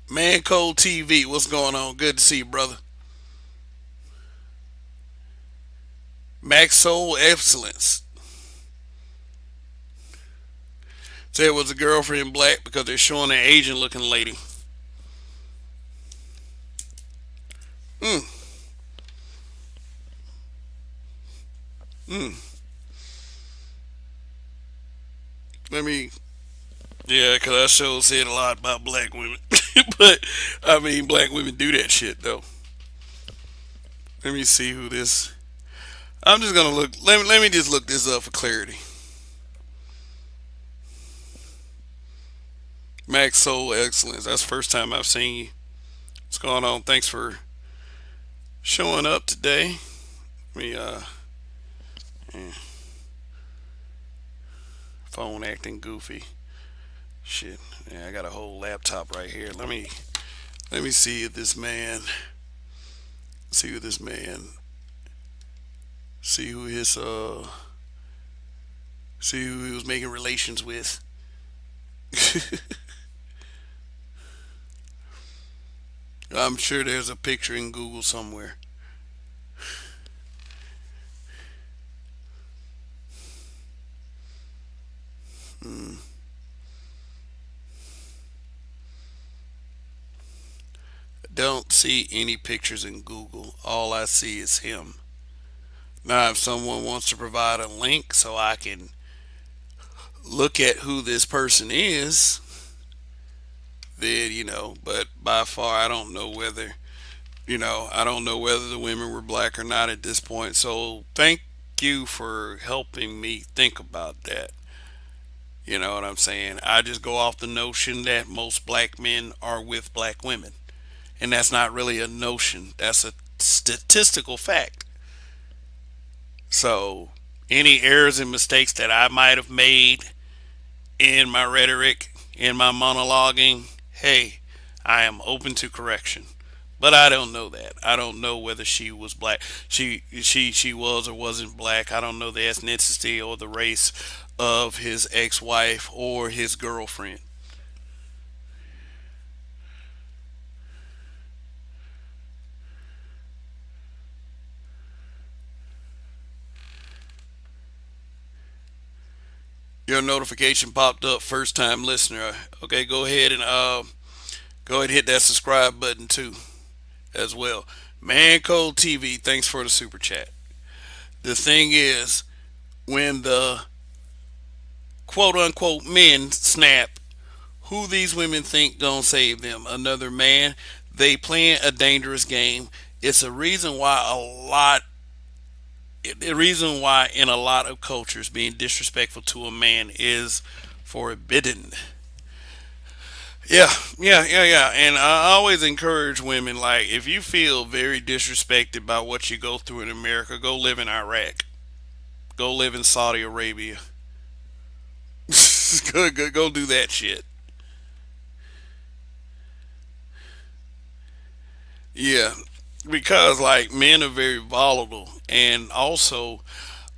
Man Cold TV, what's going on? Good to see you, brother. Max Soul Excellence. Said it was a girlfriend black because they're showing an Asian looking lady. Mm, mm. Let me, yeah, because that show said a lot about black women. But, I mean, black women do that shit, though. Let me see who this. I'm just going to look. Let me just look this up for clarity. Max Soul Excellence. That's the first time I've seen you. What's going on? Thanks for showing up today. Let me, yeah, phone acting goofy. Shit. Yeah, I got a whole laptop right here. Let me see if this man. See who this man. See who his See who he was making relations with. I'm sure there's a picture in Google somewhere. Hmm. Don't see any pictures in Google. All I see is him. Now, if someone wants to provide a link so I can look at who this person is, then, but by far, I don't know whether, I don't know whether the women were black or not at this point. So, thank you for helping me think about that. You know what I'm saying? I just go off the notion that most black men are with black women. And that's not really a notion, that's a statistical fact. So, any errors and mistakes that I might have made in my rhetoric, in my monologuing, hey, I am open to correction. But I don't know that. I don't know whether she was black. She was or wasn't black. I don't know the ethnicity or the race of his ex-wife or his girlfriend. Your notification popped up, first time listener. Okay, go ahead and hit that subscribe button too as well. Man Cold TV, thanks for the super chat. The thing is, when the quote unquote men snap, who these women think gonna save them? Another man? They playing a dangerous game. It's a reason why a lot the reason why in a lot of cultures being disrespectful to a man is forbidden. Yeah. And I always encourage women, like, if you feel very disrespected by what you go through in America, go live in Iraq. Go live in Saudi Arabia. Go do that shit. Yeah, because like men are very volatile, and also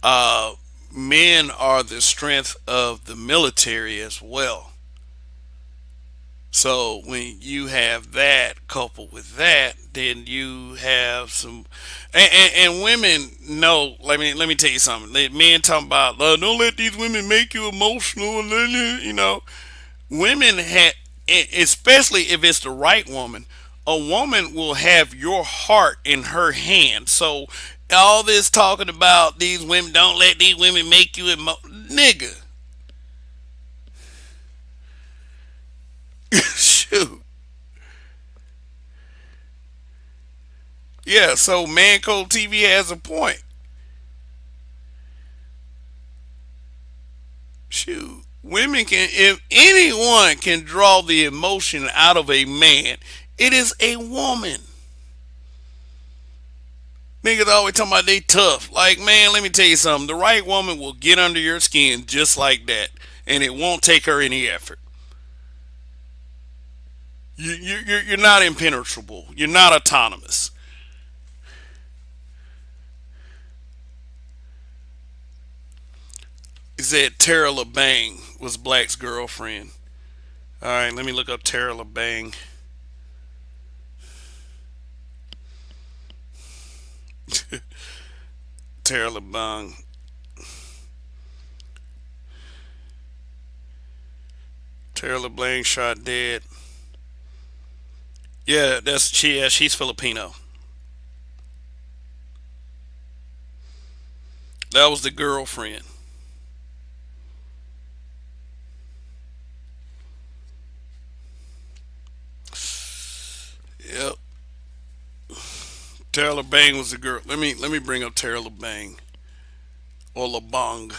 uh, men are the strength of the military as well. So when you have that coupled with that, then you have some, and women know. Let me tell you something. Men talking about don't let these women make you emotional, and women have, especially if it's the right woman. A woman will have your heart in her hand. So all this talking about these women, don't let these women make you nigga. Shoot. Yeah, so Man Cold TV has a point. Shoot. Women can, if anyone can draw the emotion out of a man, it is a woman. Niggas always talking about they tough. Like, man, let me tell you something. The right woman will get under your skin just like that, and it won't take her any effort. You're not impenetrable. You're not autonomous. He said Tara LeBang was Black's girlfriend. All right, let me look up Tara LeBang. Tara LeBang. Tara LeBang shot dead. Yeah, that's she. Yeah, she's Filipino. That was the girlfriend. Yep. Tara LeBang was the girl. Let me bring up Tara LeBang or LeBang.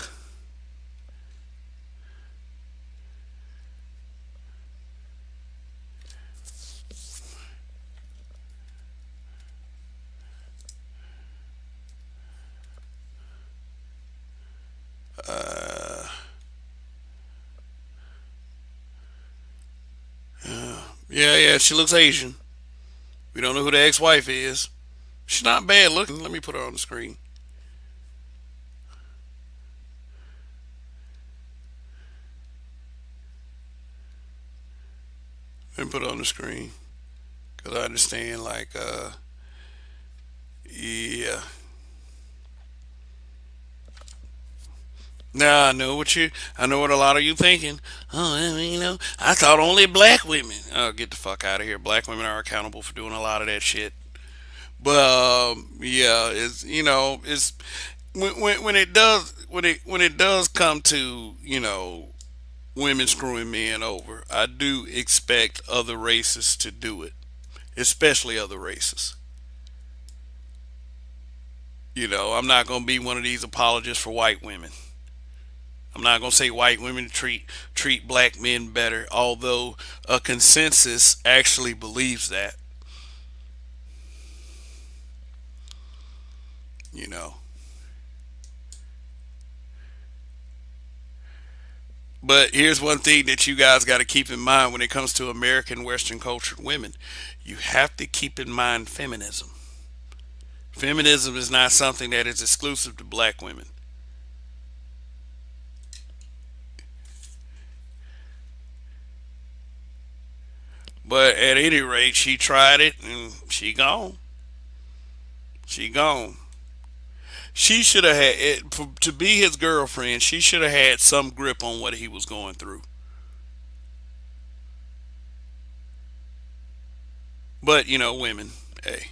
Uh, yeah. She looks Asian. We don't know who the ex-wife is. She's not bad looking. Let me put her on the screen. Let me put her on the screen because I understand. Like, yeah. Now I know what a lot of you thinking. Oh, I thought only black women. Oh, get the fuck out of here. Black women are accountable for doing a lot of that shit. But yeah, it's when it does come to women screwing men over, I do expect other races to do it, especially other races. I'm not gonna be one of these apologists for white women. I'm not gonna say white women treat black men better, although a consensus actually believes that. You know, but here's one thing that you guys got to keep in mind when it comes to American Western cultured women. You have to keep in mind feminism. Feminism is not something that is exclusive to black women. But at any rate, she tried it and she gone. She gone. She should have had it, to be his girlfriend. She should have had some grip on what he was going through. But women. Hey.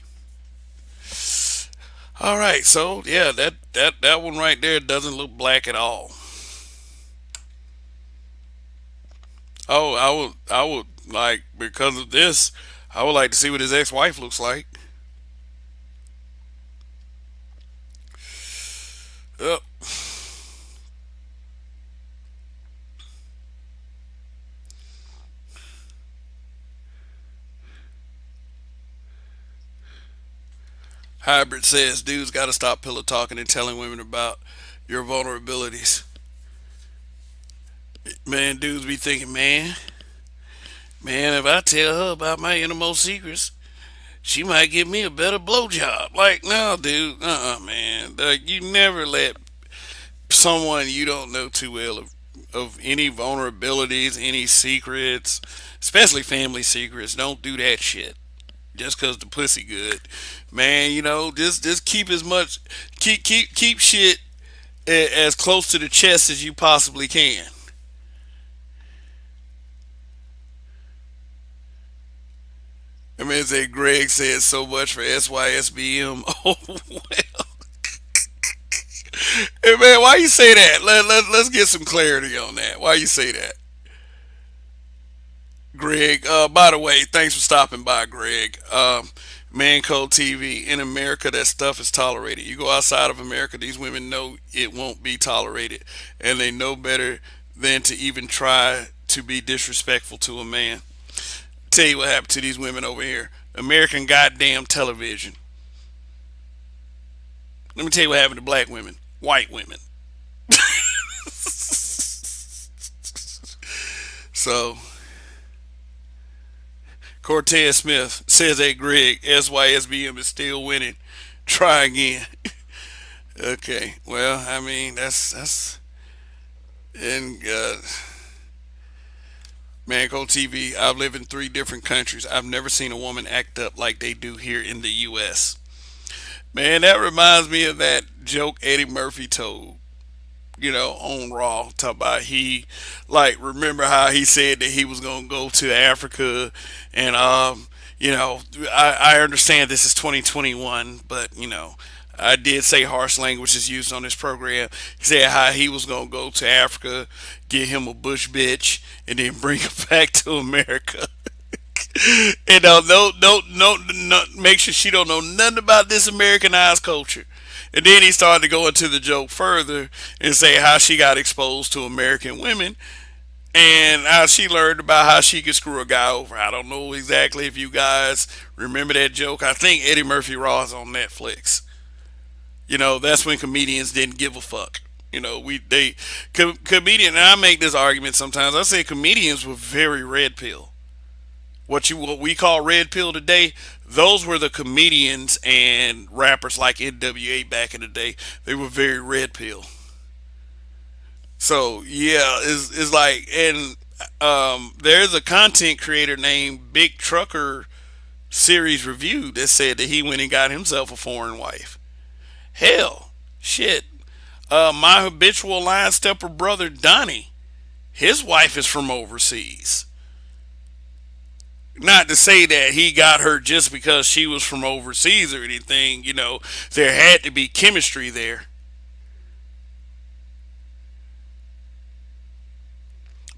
All right, so yeah, that one right there doesn't look black at all. Oh, I would like, because of this, I would like to see what his ex-wife looks like. Yep. Hybrid says dudes got to stop pillow talking and telling women about your vulnerabilities. Man, dudes be thinking, man, if I tell her about my innermost secrets, she might give me a better blowjob. Like, no, dude, man. Like, you never let someone you don't know too well of any vulnerabilities, any secrets, especially family secrets. Don't do that shit just cause the pussy good, man. Just keep as much, keep shit as close to the chest as you possibly can. I mean, say Greg said so much for SYSBM. Oh well, hey man, why you say that? Let's get some clarity on that. Why you say that, Greg? By the way, thanks for stopping by, Greg. Man Code TV, in America, that stuff is tolerated. You go outside of America, these women know it won't be tolerated, and they know better than to even try to be disrespectful to a man. Tell you what happened to these women over here. American goddamn television. Let me tell you what happened to black women, white women. So Cortez Smith says, "Hey Greg, SYSBM is still winning. Try again." Okay, well, I mean that's and Manco TV. I've lived in 3 different countries. I've never seen a woman act up like they do here in the U.S. Man, that reminds me of that joke Eddie Murphy told. On Raw, talk about he, like, remember how he said that he was gonna go to Africa, and I understand this is 2021, but I did say harsh language is used on this program. He said how he was gonna go to Africa, get him a bush bitch, and then bring her back to America. And no, make sure she don't know nothing about this Americanized culture. And then he started to go into the joke further and say how she got exposed to American women and how she learned about how she could screw a guy over. I don't know exactly if you guys remember that joke. I think Eddie Murphy Raw is on Netflix. That's when comedians didn't give a fuck. Comedian. And I make this argument sometimes. I say comedians were very red pill. What we call red pill today, those were the comedians and rappers like NWA back in the day. They were very red pill. So yeah, it's like, and there's a content creator named Big Trucker Series Review that said that he went and got himself a foreign wife. Hell, shit. My habitual line stepper brother Donnie, his wife is from overseas. Not to say that he got her just because she was from overseas or anything. There had to be chemistry there.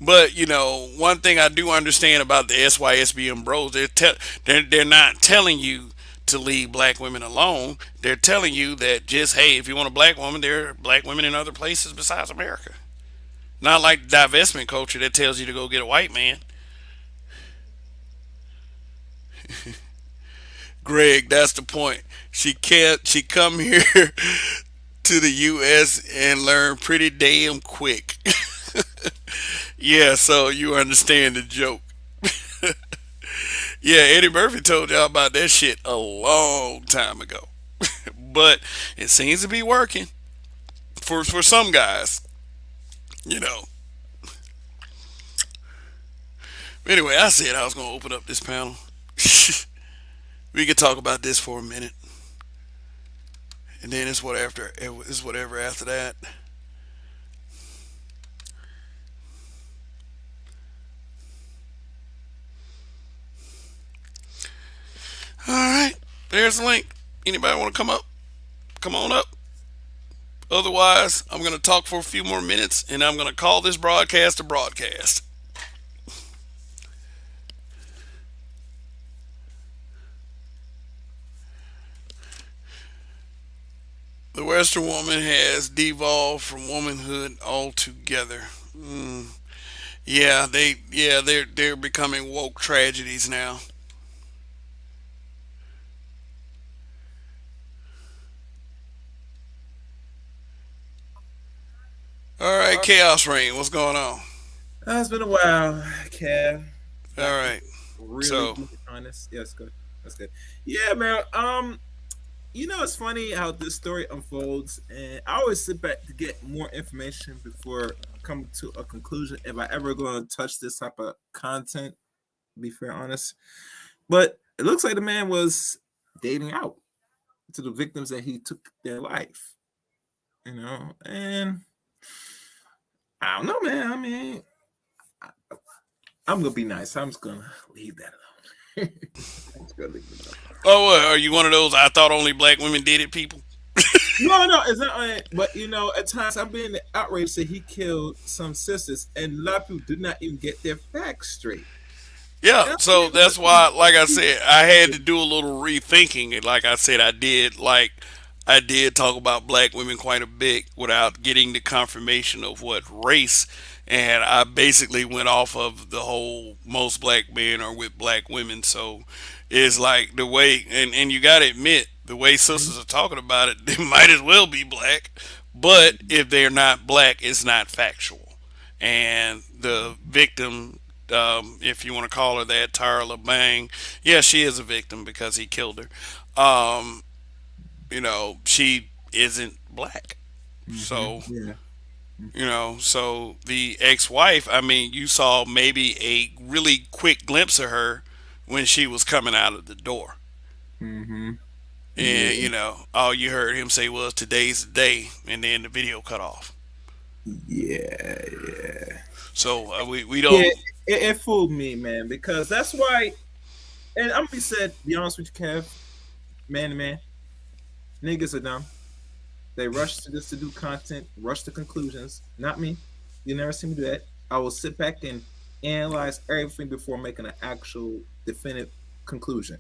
But one thing I do understand about the SYSBM bros, they're not telling you to leave black women alone. They're telling you that, just, hey, if you want a black woman, there are black women in other places besides America. Not like divestment culture that tells you to go get a white man. Greg, that's the point. She come here to the US and learn pretty damn quick. Yeah, so you understand the joke. Yeah, Eddie Murphy told y'all about that shit a long time ago. But it seems to be working for some guys, you know. Anyway, I said I was gonna open up this panel. We could talk about this for a minute. and then it's whatever after that. All right, there's the link. Anybody want to come up? Come on up. Otherwise, I'm going to talk for a few more minutes, and I'm going to call this broadcast a broadcast. The Western woman has devolved from womanhood altogether. They're becoming woke tragedies now. All right, Chaos Reign, what's going on? It's been a while, Kev. All Back to right, really so being honest. Yeah, that's good. That's good. Yeah, man. It's funny how this story unfolds, and I always sit back to get more information before coming to a conclusion. If I ever going to touch this type of content, to be fair, honest. But it looks like the man was dating out to the victims that he took their life. And I don't know, man. I mean, I'm gonna be nice. I'm just gonna leave that alone. I'm just gonna leave it alone. oh, what, are you one of those I thought only black women did it people? No, it's not. But at times I'm being outraged that he killed some sisters, and a lot of people did not even get their facts straight. Yeah, And I'm so being, that's why, like I said, I had to do a little rethinking. And like I said, I did talk about black women quite a bit without getting the confirmation of what race. And I basically went off of the whole most black men are with black women. So it's like the way, and you got to admit, the way sisters are talking about it, they might as well be black. But if they're not black, it's not factual. And the victim, if you want to call her that, Tara LeBang, yeah, she is a victim because he killed her. She isn't black. So, yeah, so the ex-wife, I mean, you saw maybe a really quick glimpse of her when she was coming out of the door. mm-hmm. And, Yeah, all you heard him say was, today's the day, and then the video cut off. yeah, yeah, So we yeah. don't. It fooled me, man, because that's why. And I'm gonna be honest with you, Kev, man to man, niggas are dumb. They rush to this to do content, rush to conclusions. Not me. You never see me do that. I will sit back and analyze everything before making an actual definitive conclusion.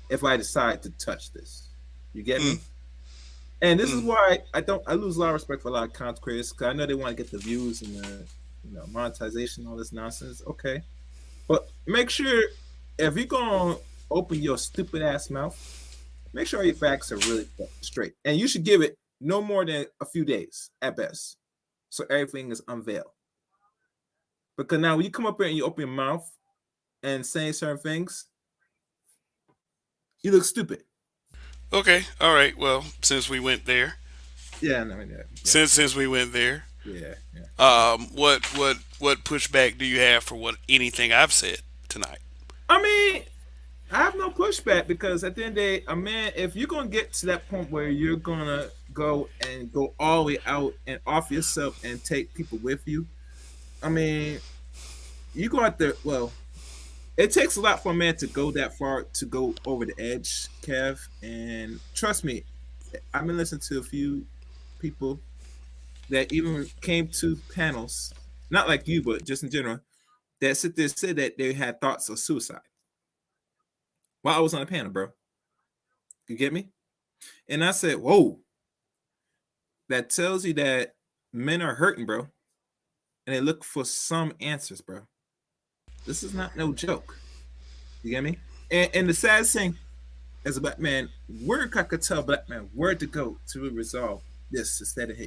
If I decide to touch this, you get Mm, me. And this is mm. why I lose a lot of respect for a lot of content creators because I know they want to get the views and the monetization, all this nonsense. Okay, but make sure if you're gonna open your stupid ass mouth, make sure your facts are really straight, and you should give it no more than a few days at best, so everything is unveiled. Because now when you come up here and you open your mouth and saying certain things, you look stupid. Okay, all right. Well, since we went there, Yeah, no, yeah, yeah, since we went there, yeah, yeah. what pushback do you have for what anything I've said tonight? I mean, I have no pushback because at the end of the day, a man, if you're gonna get to that point where you're gonna go all the way out and off yourself and take people with you, I mean, you go out there. Well, it takes a lot for a man to go that far to go over the edge, Kev. And trust me, I've been listening to a few people that even came to panels, not like you, but just in general, that sit there said that they had thoughts of suicide while I was on the panel, bro. You get me? And I said, whoa, that tells you that men are hurting, bro. And they look for some answers, bro. This is not no joke. You get me? And the saddest thing as a black man, where I could tell black man where to go to resolve this instead of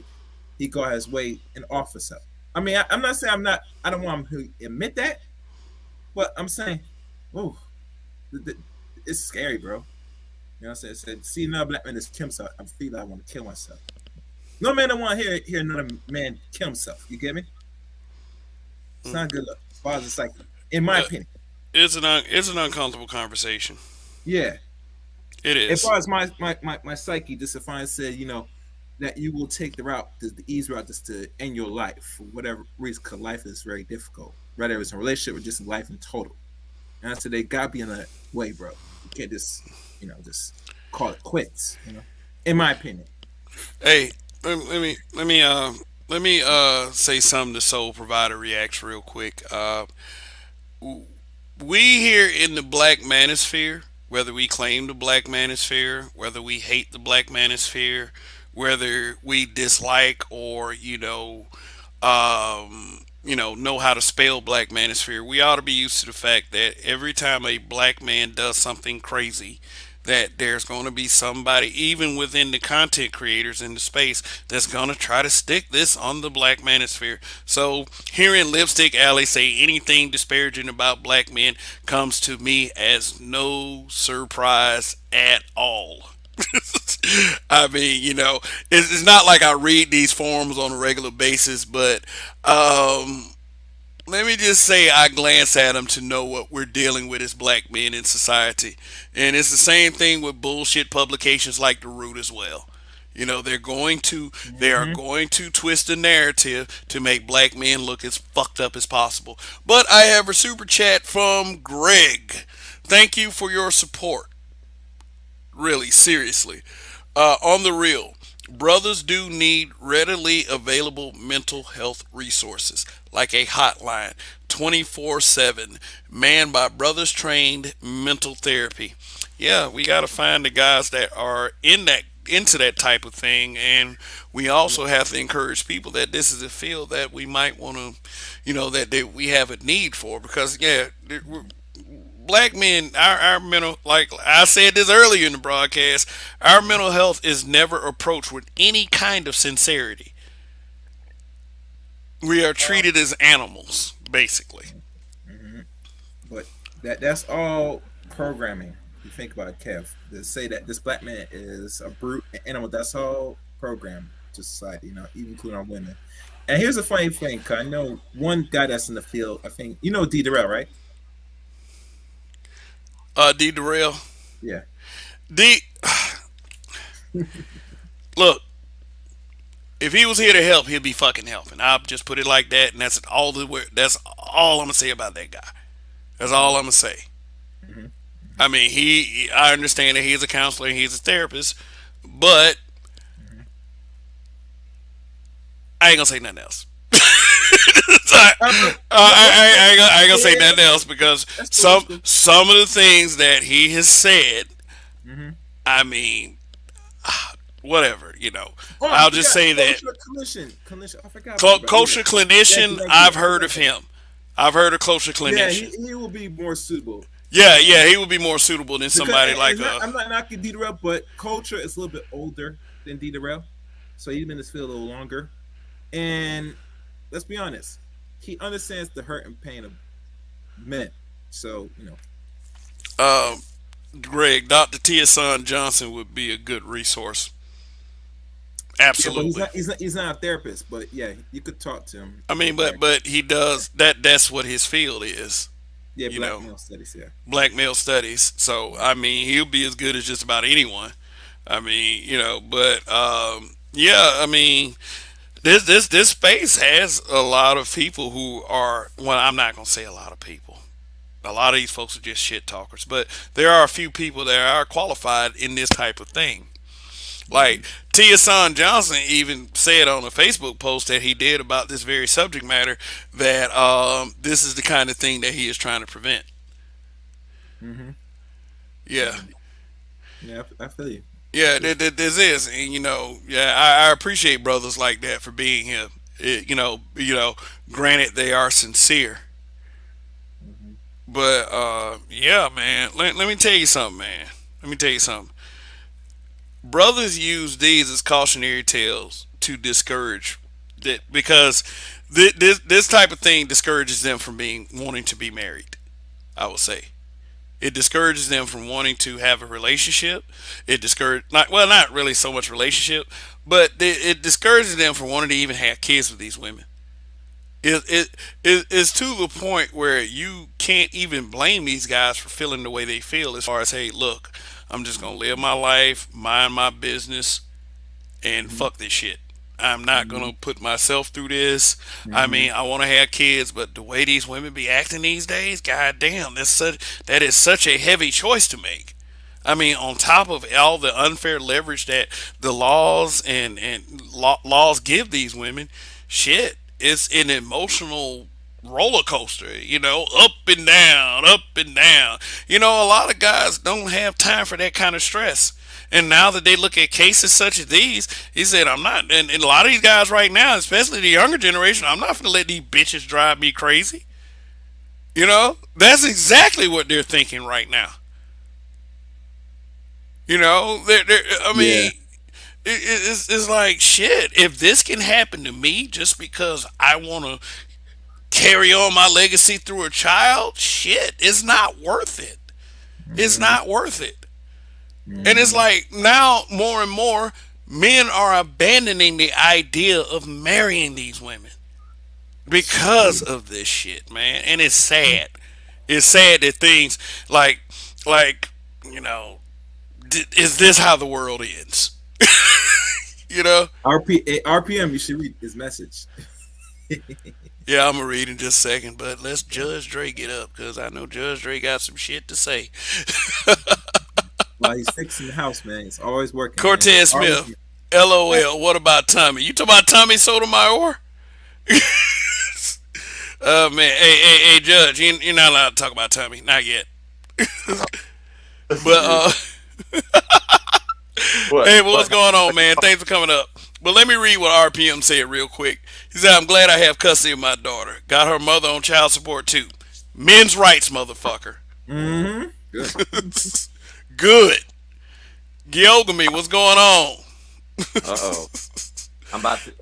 he go his way and offer stuff. I mean, I'm not saying I don't want him to admit that, but I'm saying, oh, it's scary, bro. You know what I'm saying? Said, see another black man just kill himself. I feel like I want to kill myself. No man don't want to hear another man kill himself. You get me? It's not a good look as far as it's like, in my Uh, opinion. it's an uncomfortable conversation. Yeah. It As is. far as my psyche, just if I said, that you will take the route, the easy route, just to end your life for whatever reason, because life is very difficult, whether it's a relationship or just life in total. And I said they gotta be in a way, bro. You can't just, just call it quits. In my opinion. Hey, let me say something to Soul Provider Reacts real quick. We here in the Black Manosphere, whether we claim the Black Manosphere, whether we hate the Black Manosphere, whether we dislike or know how to spell Black Manosphere, we ought to be used to the fact that every time a black man does something crazy, that there's going to be somebody, even within the content creators in the space, that's going to try to stick this on the Black Manosphere. So hearing Lipstick Alley say anything disparaging about black men comes to me as no surprise at all. I mean, it's not like I read these forums on a regular basis, but let me just say I glance at them to know what we're dealing with as black men in society. And it's the same thing with bullshit publications like The Root as well. They are Mm-hmm. going to twist the narrative to make black men look as fucked up as possible. But I have a super chat from Greg. Thank you for your support. Really, seriously. On the real, brothers do need readily available mental health resources like a hotline 24/7 manned by brothers trained mental therapy. Yeah, we got to find the guys that are into that type of thing, and we also have to encourage people that this is a field that we might want to, that we have a need for, because yeah, black men, our mental, like I said this earlier in the broadcast, our mental health is never approached with any kind of sincerity. We are treated as animals, basically. Mm-hmm. But that's all programming. You think about it, Kev. To say that this black man is a brute, an animal, that's all programmed to society, even including our women. And here's a funny thing, cause I know one guy that's in the field. I think you know D. Durrell, right? D. Darrell, Yeah. D. Look, if he was here to help, he'd be fucking helping. I'll just put it like that, and that's all I'm gonna say about that guy. That's all I'm gonna say. Mm-hmm. I mean, I understand that he's a counselor, and he's a therapist, but Mm-hmm. I ain't gonna say nothing else. I, I ain't gonna say Yeah, nothing else because that's cool. That's some cool. some of the things that he has said, Mm-hmm. I mean, whatever. Oh, I I'll just forgot. say that Kosher Collision. I forgot about that. Yeah. kosher Thank you. clinician. Thank you. I've heard of him. I've heard of kosher Yeah, clinician. he will be more suitable. Yeah, yeah, he would be more suitable than Because somebody like I'm not knocking Dederell, but Culture is a little bit older than Dederell, so he's been in this field a little longer. And let's be honest, he understands the hurt and pain of men. So um, Greg. Dr. Tia Son Johnson would be a good resource. yeah, but Absolutely. he's not a therapist. But yeah, you could talk to him I mean, in but fact. he does that. That's what his field is. Yeah, You black know, male studies. Yeah. black male studies. So I mean, he'll be as good as just about anyone. I mean, but yeah, I mean, this space has a lot of people who are. Well, I'm not gonna say a lot of people. A lot of these folks are just shit talkers, but there are a few people that are qualified in this type of thing. Mm-hmm. Like Tia Son Johnson even said on a Facebook post that he did about this very subject matter that this is the kind of thing that he is trying to prevent. Mm-hmm. Yeah, And yeah, I feel you. yeah, Just, this is, and yeah, I appreciate brothers like that for being here. Granted they are sincere, mm-hmm. but yeah, man. Let me tell you something, man. Let me tell you something. Brothers use these as cautionary tales to discourage that because this type of thing discourages them from being wanting to be married. I would say it discourages them from wanting to have a relationship. It discourage not really so much relationship, but it discourages them from wanting to even have kids with these women. It's to the point where you can't even blame these guys for feeling the way they feel as far as, hey, look, I'm just gonna live my life, mind my business, and Mhm. fuck this shit. I'm not Mhm. gonna put myself through this. I Mhm. mean, I want to have kids, but the way these women be acting these days, god damn, that is such a heavy choice to make. I mean, on top of all the unfair leverage that the laws and laws give these women, shit, it's an emotional roller coaster. You know, up and down, up and down. You know, a lot of guys don't have time for that kind of stress. And now that they look at cases such as these, he said, I'm not, and a lot of these guys right now, especially the younger generation, I'm not going to let these bitches drive me crazy. You know, that's exactly what they're thinking right now. You know, I Yeah. mean, it's like shit. If this can happen to me just because I want to carry on my legacy through a child, shit, it's not worth it. It's Mhm. not worth it. And it's Mhm. like now more and more men are abandoning the idea of marrying these women because of this shit, man. And it's sad. It's sad that things like like you know, is this how the world ends? You know? RPM, you should read his message Yeah, I'm gonna read in just a second, but let's Judge Dre get up because I know Judge Dre got some shit to say. while he's fixing the house, man. He's always working, man. Cortez Always. Smith, LOL. What about Tommy? You talking about Tommy Sotomayor? Man, hey, Judge, you're not allowed to talk about Tommy, not yet. This is But good. What? hey, what's What? going on, man? Thanks for coming up. But let me read what RPM said real quick. He said, "I'm glad I have custody of my daughter. Got her mother on child support too. Men's rights, motherfucker. Mm-hmm. Good. Good. Gyogamy, what's going on? Uh-oh. I'm about to.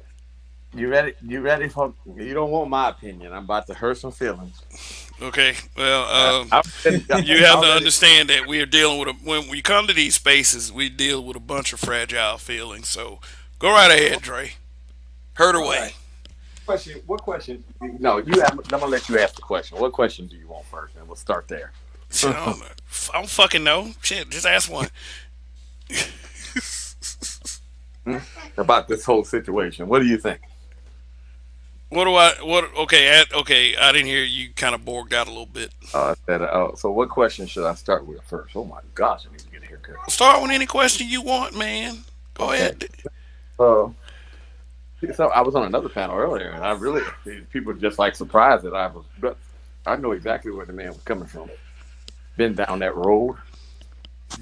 You ready? You ready for? You don't want my opinion. I'm about to hurt some feelings. Okay, I, well, I already, you I have to already. understand that we are dealing with when we come to these spaces, we deal with a bunch of fragile feelings. So go right ahead, Dre. Hurt All away. right. Question. What question? No, you have. I'm gonna let you ask the question. What question do you want first? And we'll start there. Shit, I don't know. I don't fucking know. Shit, just ask one. About this whole situation. What do you think? What do I? What? Okay, okay. I didn't hear you. Kind of borged out a little bit. So what question should I start with first? Oh my gosh, I need to get a haircut. Start with any question you want, man. Go Okay. ahead. Uh, so I was on another panel earlier, and I really people were just like surprised that I was. But I know exactly where the man was coming from. Been down that road,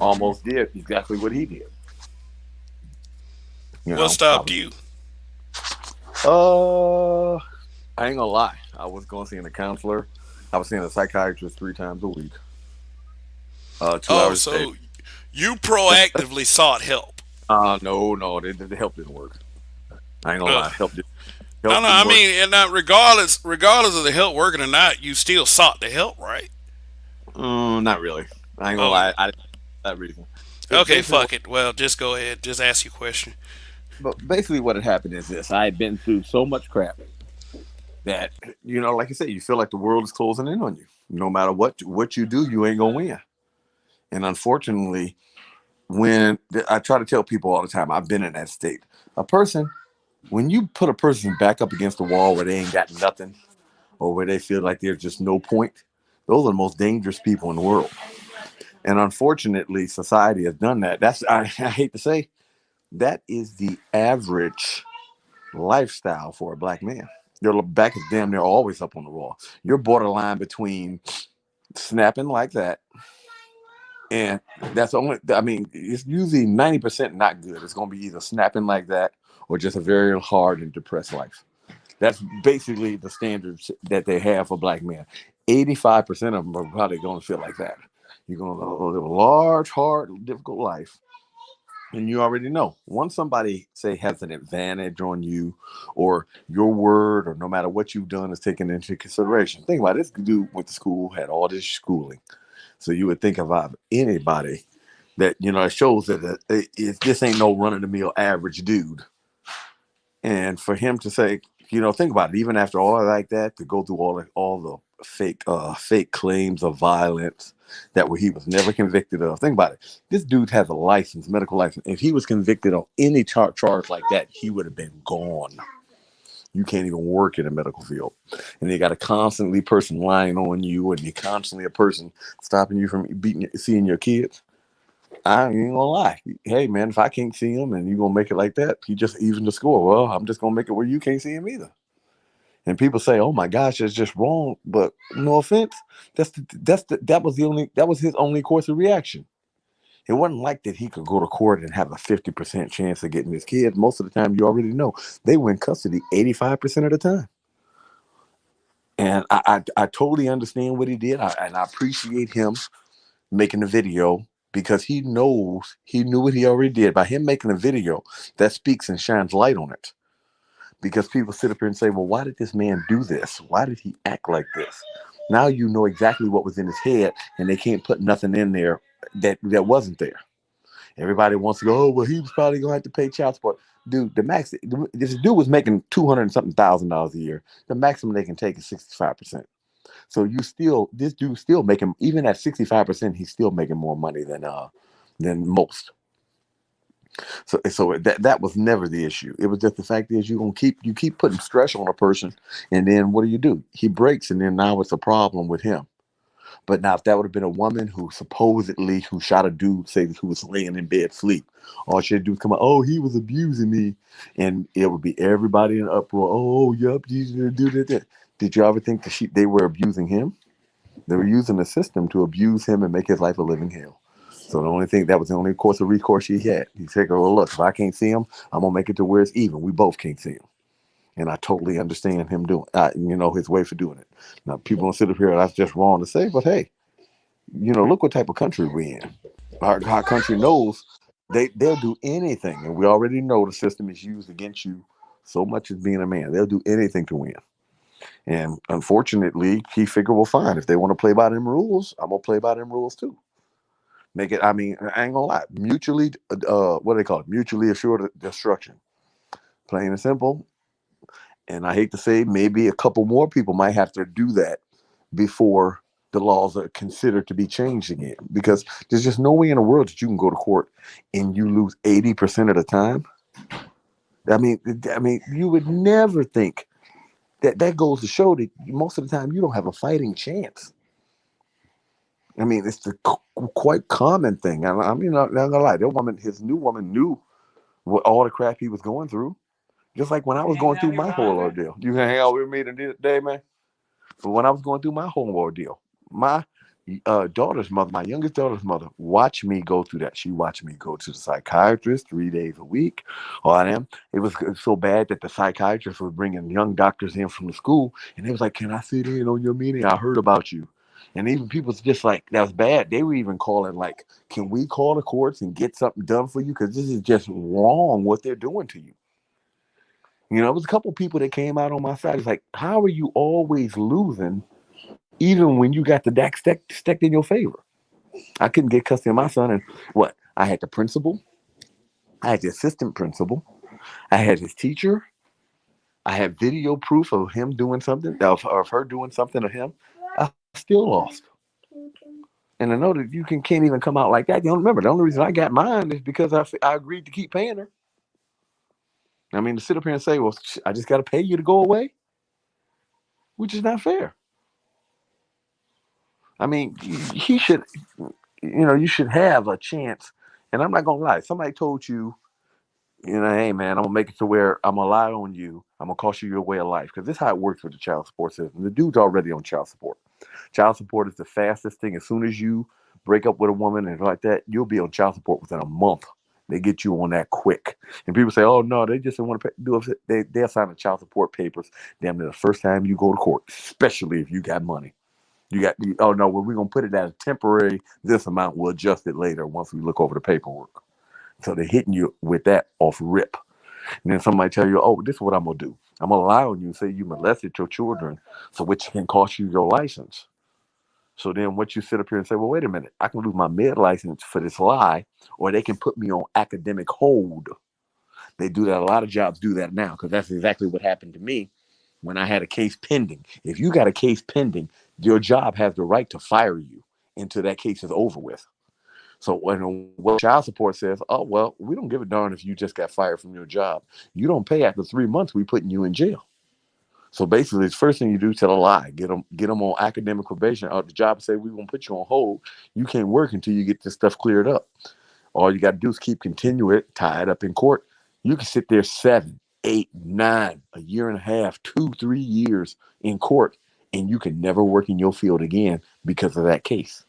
almost did exactly what he did. You What know, stopped you? uh, I ain't gonna lie. I was going seeing a counselor. I was seeing a psychiatrist 3 times a week. 2 hours Oh, a day. so you proactively sought help. No, the help didn't work. I ain't gonna Ugh. lie, No, help no. didn't I work. mean, and not regardless of the help working or not, you still sought the help, right? Not really. I ain't gonna Oh, lie. I that reason. okay. Basically, Fuck it. Well, just go ahead. Just ask your question. but basically, what had happened is this: I had been through so much crap that like you said, you feel like the world is closing in on you. No matter what you do, you ain't gonna win. And unfortunately, when I try to tell people all the time, I've been in that state. A person, when you put a person back up against the wall where they ain't got nothing, or where they feel like there's just no point, those are the most dangerous people in the world. And unfortunately, society has done that. I hate to say, that is the average lifestyle for a black man. Your back is damn near always up on the wall. You're borderline between snapping like that, and that's only. I mean, it's usually 90% not good. It's going to be either snapping like that or just a very hard and depressed life. That's basically the standards that they have for black men. 85% of them are probably going to feel like that. You're going to live a large, hard, difficult life. And you already know, once somebody say has an advantage on you, or your word, or no matter what you've done is taken into consideration. Think about it. This dude went to school, had all this schooling. So you would think about anybody that, it shows that this ain't no run of the mill average dude. And for him to say, think about it, even after all like that, to go through all the fake claims of violence that he was never convicted of. Think about it. This dude has a license, medical license. If he was convicted on any charge like that, he would have been gone. You can't even work in a medical field. And you got a constantly person lying on you, and you constantly a person stopping you from seeing your kids. I ain't gonna lie. Hey man, if I can't see him and you gonna make it like that, you just even the score. Well, I'm just gonna make it where you can't see him either. And people say, "Oh my gosh, that's just wrong." But no offense, that was his only course of reaction. It wasn't like that he could go to court and have a 50% chance of getting his kids. Most of the time, you already know they win custody 85% of the time. And I totally understand what he did, and I appreciate him making the video because he knew what he already did. By him making a video, that speaks and shines light on it. Because people sit up here and say, well, why did this man do this? Why did he act like this? Now you know exactly what was in his head, and they can't put nothing in there that wasn't there. Everybody wants to go, oh, well, he was probably going to have to pay child support. Dude, this dude was making $200 and something thousand a year. The maximum they can take is 65%. So this dude's still making, even at 65%, he's still making more money than most. So that was never the issue. It was just the fact is you keep putting stress on a person, and then what do? He breaks, and then now it's a problem with him. But now, if that would have been a woman who shot a dude, say who was laying in bed asleep, all she had to do was come out, oh, he was abusing me, and it would be everybody in uproar. Oh, yep, you didn't do that. Did you ever think that they were abusing him? They were using the system to abuse him and make his life a living hell. So that was the only course of recourse he had. He said, well, look, if I can't see him, I'm going to make it to where it's even. We both can't see him. And I totally understand him doing, his way for doing it. Now, people don't sit up here, that's just wrong to say, but hey, look what type of country we're in. Our country knows they'll do anything. And we already know the system is used against you so much as being a man. They'll do anything to win. And unfortunately, he figured, well, fine. If they want to play by them rules, I'm going to play by them rules too. Make it, I ain't gonna lie, mutually, what do they call it? Mutually assured destruction. Plain and simple. And I hate to say, maybe a couple more people might have to do that before the laws are considered to be changed again. Because there's just no way in the world that you can go to court and you lose 80% of the time. I mean, you would never think that goes to show that most of the time you don't have a fighting chance. I mean, it's the quite common thing. I'm not gonna lie. His new woman knew what all the crap he was going through. Just like when I was going through my whole ordeal. You can hang out with me today, man. But when I was going through my whole ordeal, my daughter's mother, my youngest daughter's mother, watched me go through that. She watched me go to the psychiatrist 3 days a week. It was so bad that the psychiatrist was bringing young doctors in from the school, and they was like, "Can I sit in on your meeting? I heard about you." And even people's just like, that was bad. They were even calling like, "Can we call the courts and get something done for you? Because this is just wrong what they're doing to you." It was a couple people that came out on my side. It's like, how are you always losing, even when you got the deck stacked in your favor? I couldn't get custody of my son, and what? I had the principal, I had the assistant principal, I had his teacher, I had video proof of him doing something, of her doing something to him. I still lost. And I know that you can't even come out like that. Remember, the only reason I got mine is because I agreed to keep paying her. I mean, to sit up here and say, well, I just got to pay you to go away, which is not fair. I mean, he should, you should have a chance. And I'm not going to lie. Somebody told you, hey, man, I'm going to make it to where I'm going to lie on you. I'm going to cost you your way of life. Because this is how it works with the child support system. The dude's already on child support. Child support is the fastest thing. As soon as you break up with a woman and like that, you'll be on child support within a month. They get you on that quick. And people say, oh, no, they just don't want to do it. They'll sign the child support papers damn near the first time you go to court, especially if you got money. Oh, no, well, we're going to put it as a temporary, this amount. We'll adjust it later once we look over the paperwork. So they're hitting you with that off rip. And then somebody tell you, oh, this is what I'm going to do. I'm going to lie on you and say you molested your children, so which can cost you your license. So then what you sit up here and say, well, wait a minute, I can lose my med license for this lie, or they can put me on academic hold. They do that. A lot of jobs do that now, because that's exactly what happened to me when I had a case pending. If you got a case pending, Your job has the right to fire you until that case is over with. So when what child support says, oh well, we don't give a darn if you just got fired from your job. You don't pay after 3 months, we putting you in jail. So basically, the first thing you do is tell a lie. Get them on academic probation out the job and say we're gonna put you on hold. You can't work until you get this stuff cleared up. All you got to do is keep continue it, tie it up in court. You can sit there 7, 8, 9, a year and a half, 2, 3 years in court, and you can never work in your field again because of that case.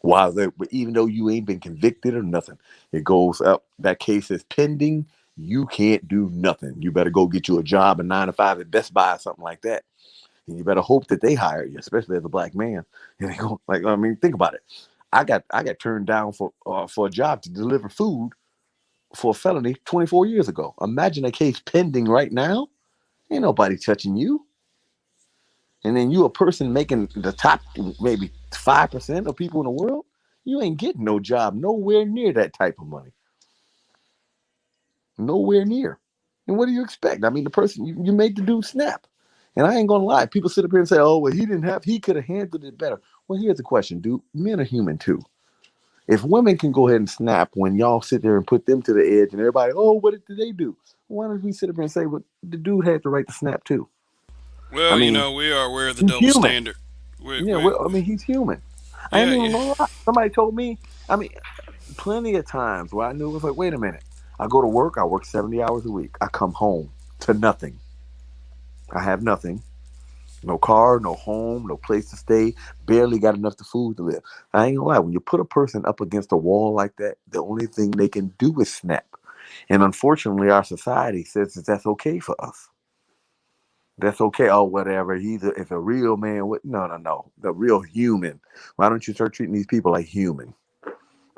But even though you ain't been convicted or nothing, it goes up. That case is pending. You can't do nothing. You better go get you a job, a 9 to 5 at Best Buy or something like that. And you better hope that they hire you, especially as a black man. And they go, like, I mean, think about it. I got turned down for a job to deliver food for a felony 24 years ago. Imagine a case pending right now. Ain't nobody touching you. And then you a person making the top maybe 5% of people in the world. You ain't getting no job nowhere near that type of money. Nowhere near. And what do you expect? I mean, the person you made the dude snap. And I ain't gonna lie. People sit up here and say, "Oh, well, he could have handled it better." Well, here's the question, dude. Men are human too. If women can go ahead and snap when y'all sit there and put them to the edge, and everybody, oh, what did they do? Why don't we sit up here and say, well, the dude had the right to snap too? I Well, mean, we are aware of the he's double human. standard. Yeah, well, I mean, he's human. I ain't Yeah, even yeah. gonna lie. Somebody told me. I mean, plenty of times where I knew it was like, wait a minute. I go to work. I work 70 hours a week. I come home to nothing. I have nothing. No car, no home, no place to stay. Barely got enough to food to live. I ain't gonna lie. When you put a person up against a wall like that, the only thing they can do is snap. And unfortunately, our society says that that's okay for us. That's okay. Oh, whatever. If a real man. No, no, no. The real human. Why don't you start treating these people like human?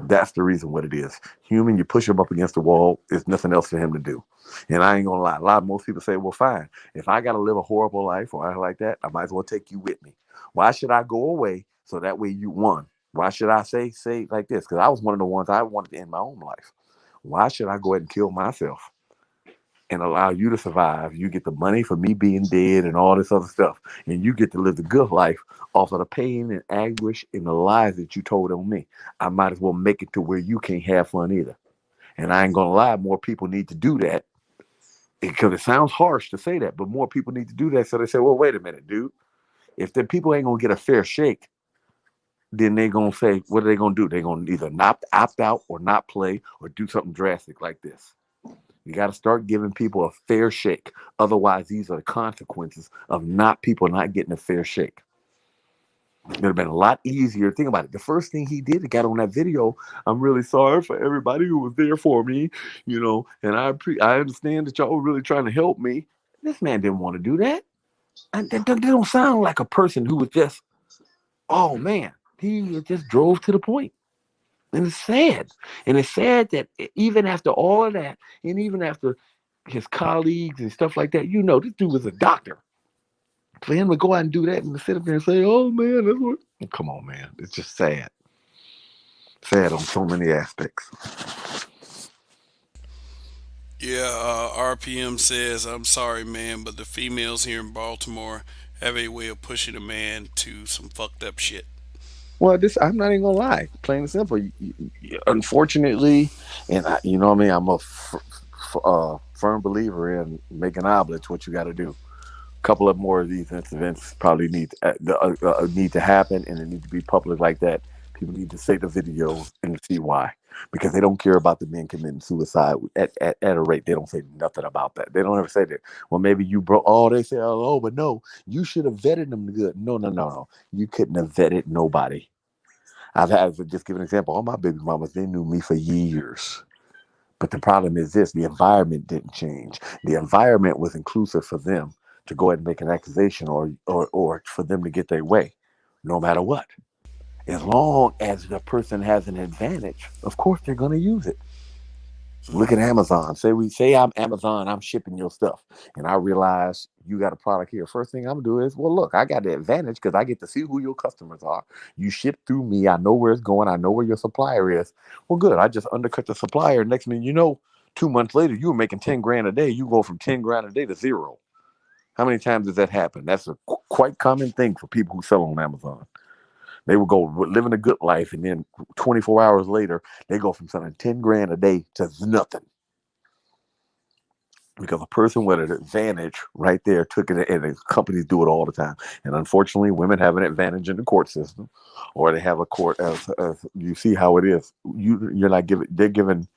That's the reason what it is. Human, you push him up against the wall, there's nothing else for him to do. And I ain't gonna lie, most people say, well, fine. If I gotta live a horrible life or anything like that, I might as well take you with me. Why should I go away so that way you won? Why should I say like this? Because I was one of the ones I wanted to end my own life. Why should I go ahead and kill myself and allow you to survive? You get the money for me being dead and all this other stuff, and you get to live the good life off of the pain and anguish and the lies that you told on me. I might as well make it to where you can't have fun either. And I ain't gonna lie, more people need to do that, because it sounds harsh to say that, but more people need to do that. So they say, well, wait a minute, dude. If the people ain't gonna get a fair shake, then they gonna say, what are they gonna do? They're gonna either not opt out or not play or do something drastic like this. You got to start giving people a fair shake. Otherwise, these are the consequences of people not getting a fair shake. It would have been a lot easier. Think about it. The first thing he did, he got on that video. I'm really sorry for everybody who was there for me, and I understand that y'all were really trying to help me. This man didn't want to do that. And that don't sound like a person who was just, oh man, he just drove to the point. And it's sad. And it's sad that even after all of that, and even after his colleagues and stuff like that, this dude was a doctor. For him to go out and do that and sit up there and say, oh man, that's what. Come on, man. It's just sad. Sad on so many aspects. Yeah, RPM says, I'm sorry, man, but the females here in Baltimore have a way of pushing a man to some fucked up shit. Well, I'm not even gonna lie, plain and simple. Unfortunately, and you know what I mean. I'm a firm believer in making omelets. What you got to do. A couple of more of these incidents probably need to happen, and it need to be public like that. People need to see the videos and see why, because they don't care about the men committing suicide at a rate. They don't say nothing about that. They don't ever say that. Well, maybe you broke. Oh, they say, oh, but no, you should have vetted them good. No, no, no, no. You couldn't have vetted nobody. Just give an example. All my baby mamas, they knew me for years. But the problem is this: the environment didn't change. The environment was inclusive for them to go ahead and make an accusation or for them to get their way, no matter what. As long as the person has an advantage, of course they're going to use it. Look at Amazon. Say I'm Amazon, I'm shipping your stuff, and I realize you got a product here. First thing I'm gonna do is, well, look, I got the advantage because I get to see who your customers are. You ship through me. I know where it's going. I know where your supplier is. Well, good. I just undercut the supplier. Next thing you know, 2 months later, you were making 10 grand a day. You go from 10 grand a day to zero. How many times does that happen? That's a quite common thing for people who sell on Amazon. They will go living a good life, and then 24 hours later, they go from selling 10 grand a day to nothing because a person with an advantage right there took it, and companies do it all the time. And unfortunately, women have an advantage in the court system, or they have a court. As you see how it is, you're not giving. They're giving.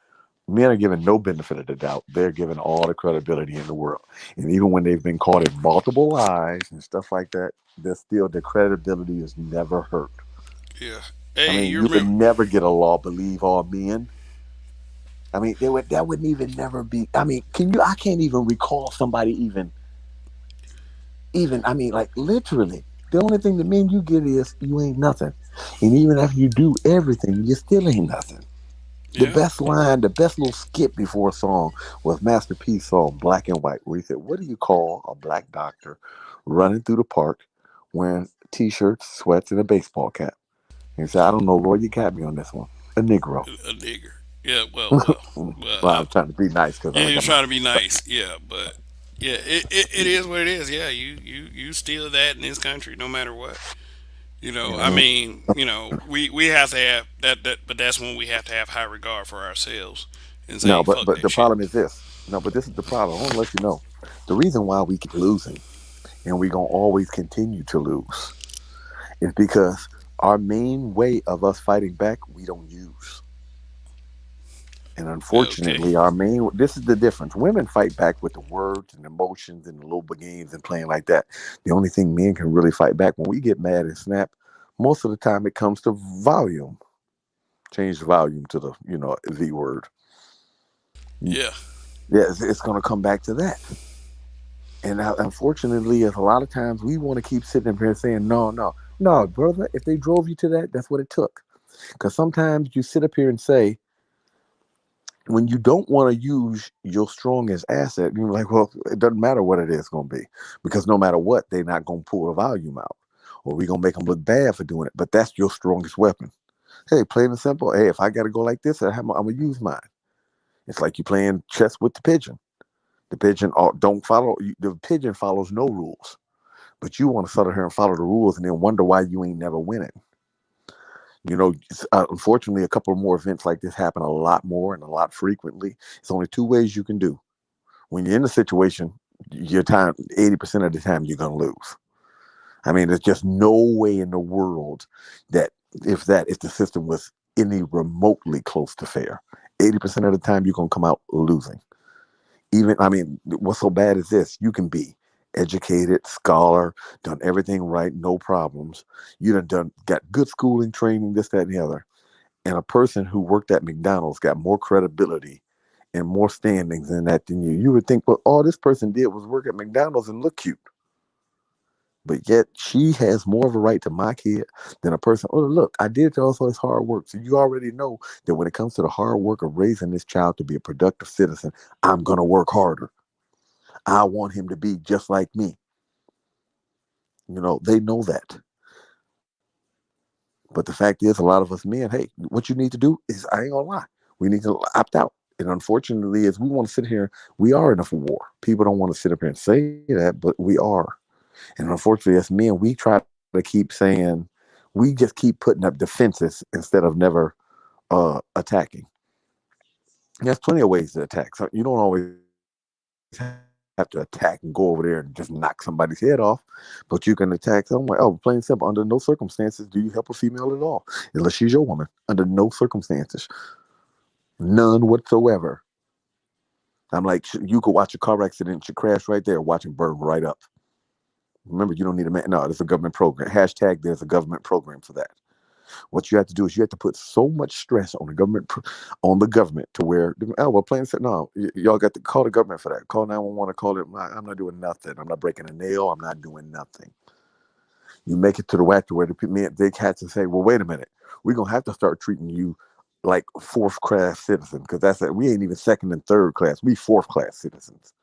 Men are given no benefit of the doubt. They're given all the credibility in the world. And even when they've been caught in multiple lies and stuff like that, they're still their credibility is never hurt. Yeah. I Hey, mean, you you would remember? never get a law believe all men. I mean, that wouldn't even never be. I mean, can you? I can't even recall somebody even. I mean, like literally, the only thing that men you get is you ain't nothing, and even after you do everything, you still ain't nothing. The Yeah. best line, the best little skit before a song was Master P's song "Black and White," where he said, "What do you call a black doctor running through the park wearing t-shirts, sweats, and a baseball cap?" And he said, "I don't know, Roy. You got me on this one. A Negro." A nigger. Yeah. Well. Well, I'm trying to be nice because Yeah, I you're got my. trying to be nice. Yeah, but yeah, it is what it is. Yeah, you steal that in this country, no matter what. I Mhm. mean, we have to have that, but that's when we have to have high regard for ourselves and No, say, but fuck but that the shit. problem is this. No, but this is the problem. I want to let you know the reason why we keep losing and we gonna always continue to lose is because our main way of us fighting back we don't use. And Okay. unfortunately, our main this is the difference. Women fight back with the words and emotions and the little games and playing like that. The only thing men can really fight back when we get mad and snap, most of the time it comes to volume. Change the volume to the the word. Yeah. Yeah, it's going to come back to that. And unfortunately, is a lot of times we want to keep sitting up here saying, no, no, no, brother. If they drove you to that, that's what it took. Because sometimes you sit up here and say, when you don't want to use your strongest asset, you're like, well, it doesn't matter what it is going to be, because no matter what, they're not going to pull the volume out, or we're going to make them look bad for doing it. But that's your strongest weapon. Hey, plain and simple. Hey, if I got to go like this, I'm gonna use mine. It's like you playing chess with the pigeon. The pigeon don't follow. The pigeon follows no rules, but you want to sit here and follow the rules, and then wonder why you ain't never winning. Unfortunately, a couple of more events like this happen a lot more and a lot frequently. It's only two ways you can do. When you're in a situation, your time 80% of the time you're gonna lose. I mean, there's just no way in the world that if the system was any remotely close to fair, 80% of the time you're gonna come out losing. Even I mean, what's so bad is this: you can be educated, scholar, done everything right, no problems. You done got good schooling, training, this, that, and the other. And a person who worked at McDonald's got more credibility and more standings in that than you. You would think, well, all this person did was work at McDonald's and look cute. But yet she has more of a right to my kid than a person. Oh, look, I did also his hard work. So you already know that when it comes to the hard work of raising this child to be a productive citizen, I'm gonna work harder. I want him to be just like me. They know that. But the fact is, a lot of us men, hey, what you need to do is, I ain't gonna lie, we need to opt out. And unfortunately, as we want to sit here, we are in a war. People don't want to sit up here and say that, but we are. And unfortunately, as men, we try to keep saying, we just keep putting up defenses instead of never attacking. There's plenty of ways to attack. So you don't always have to attack and go over there and just knock somebody's head off, but you can attack someone. Oh, plain and simple. Under no circumstances do you help a female at all, unless she's your woman. Under no circumstances, none whatsoever. I'm like, you could watch a car accident, should crash right there, watch it burn right up. Remember, you don't need a man. No, there's a government program. Hashtag there's a government program for that. What you have to do is you have to put so much stress on the government, to where, oh, well, plain said, no, y'all got to call the government for that. Call 911 to call it. I'm not doing nothing. I'm not breaking a nail. I'm not doing nothing. You make it to the whack to where the men, they had to say, well, wait a minute. We're going to have to start treating you like fourth class citizen, because that's it. We ain't even second and third class. We fourth class citizens.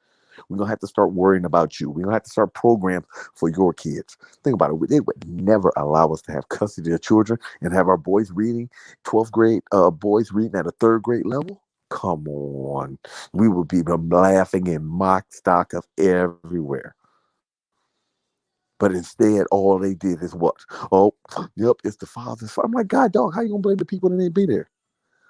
We're gonna have to start worrying about you. We're gonna have to start programs for your kids. Think about it. They would never allow us to have custody of children and have our boys reading 12th grade boys reading at a third grade level. Come on. We would be laughing and mock stock of everywhere. But instead, all they did is what? Oh, yep, it's the father's fault. I'm like, God, dog, how you gonna blame the people that didn't be there?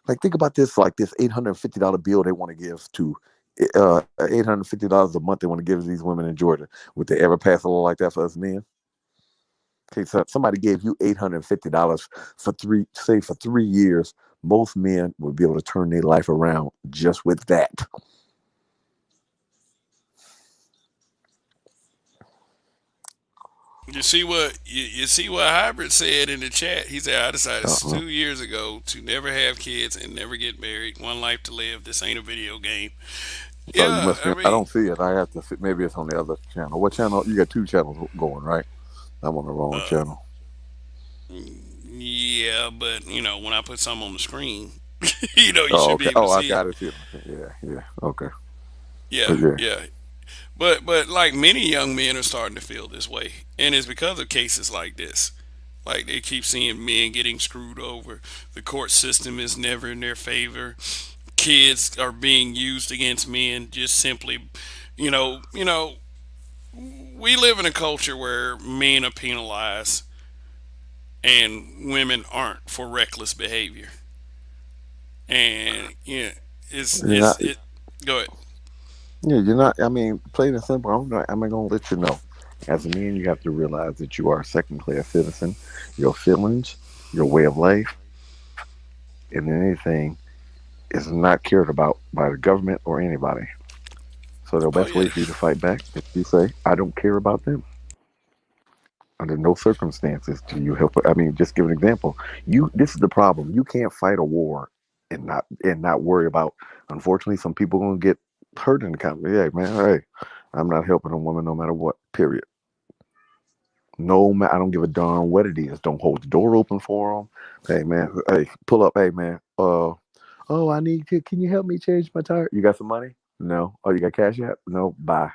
Like, think about this, like this $850 bill they want to give to, $850 a month they want to give to these women in Georgia. Would they ever pass a law like that for us men? Okay, so somebody gave you $850 for say for 3 years. Most men would be able to turn their life around just with that. You see what Hybrid said in the chat. He said, "I decided Uh-uh. 2 years ago to never have kids and never get married. One life to live. This ain't a video game." So you Yeah, must I be. I mean, don't see it. I have to see. Maybe it's on the other channel. What channel? You got two channels going, right? I'm on the wrong uh, channel. yeah, but when I put something on the screen, you Oh, should be okay. able to Oh, I see it. got it here. Yeah, yeah. Okay. Yeah, But yeah, yeah. But like many young men are starting to feel this way, and it's because of cases like this. Like they keep seeing men getting screwed over. The court system is never in their favor. Kids are being used against men just simply, you know, you know. We live in a culture where men are penalized and women aren't for reckless behavior. And you're not. it. Go ahead. Yeah, you're not. I mean, plain and simple. I'm gonna let you know. As a man, you have to realize that you are a second class citizen. Your feelings, your way of life, and anything is not cared about by the government or anybody. So the Oh best way yeah. for you to fight back is you say, I don't care about them. Under no circumstances do you help. I mean, just give an example. This is the problem. You can't fight a war and not worry about. Unfortunately, some people gonna get hurt in the conflict. Hey man, hey, I'm not helping a woman no matter what. Period. No, man, I don't give a darn what it is. Don't hold the door open for them. Hey man, hey, pull up. Hey man, oh, I need to. Can you help me change my tire? You got some money? No. Oh, you got cash yet? No. Bye.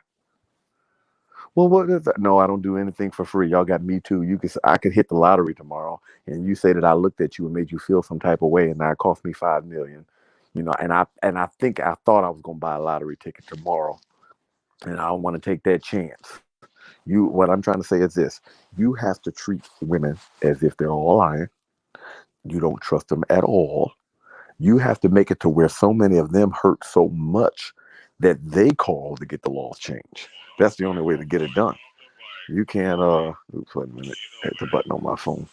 Well, what is that? No, I don't do anything for free. Y'all got me too. I could hit the lottery tomorrow, and you say that I looked at you and made you feel some type of way, and now it cost me 5 million. And I think I thought I was gonna buy a lottery ticket tomorrow, and I don't want to take that chance. What I'm trying to say is this: you have to treat women as if they're all lying. You don't trust them at all. You have to make it to where so many of them hurt so much that they call to get the laws changed. That's the only way to get it done. You can't oops, wait a minute. Hit the button on my phone.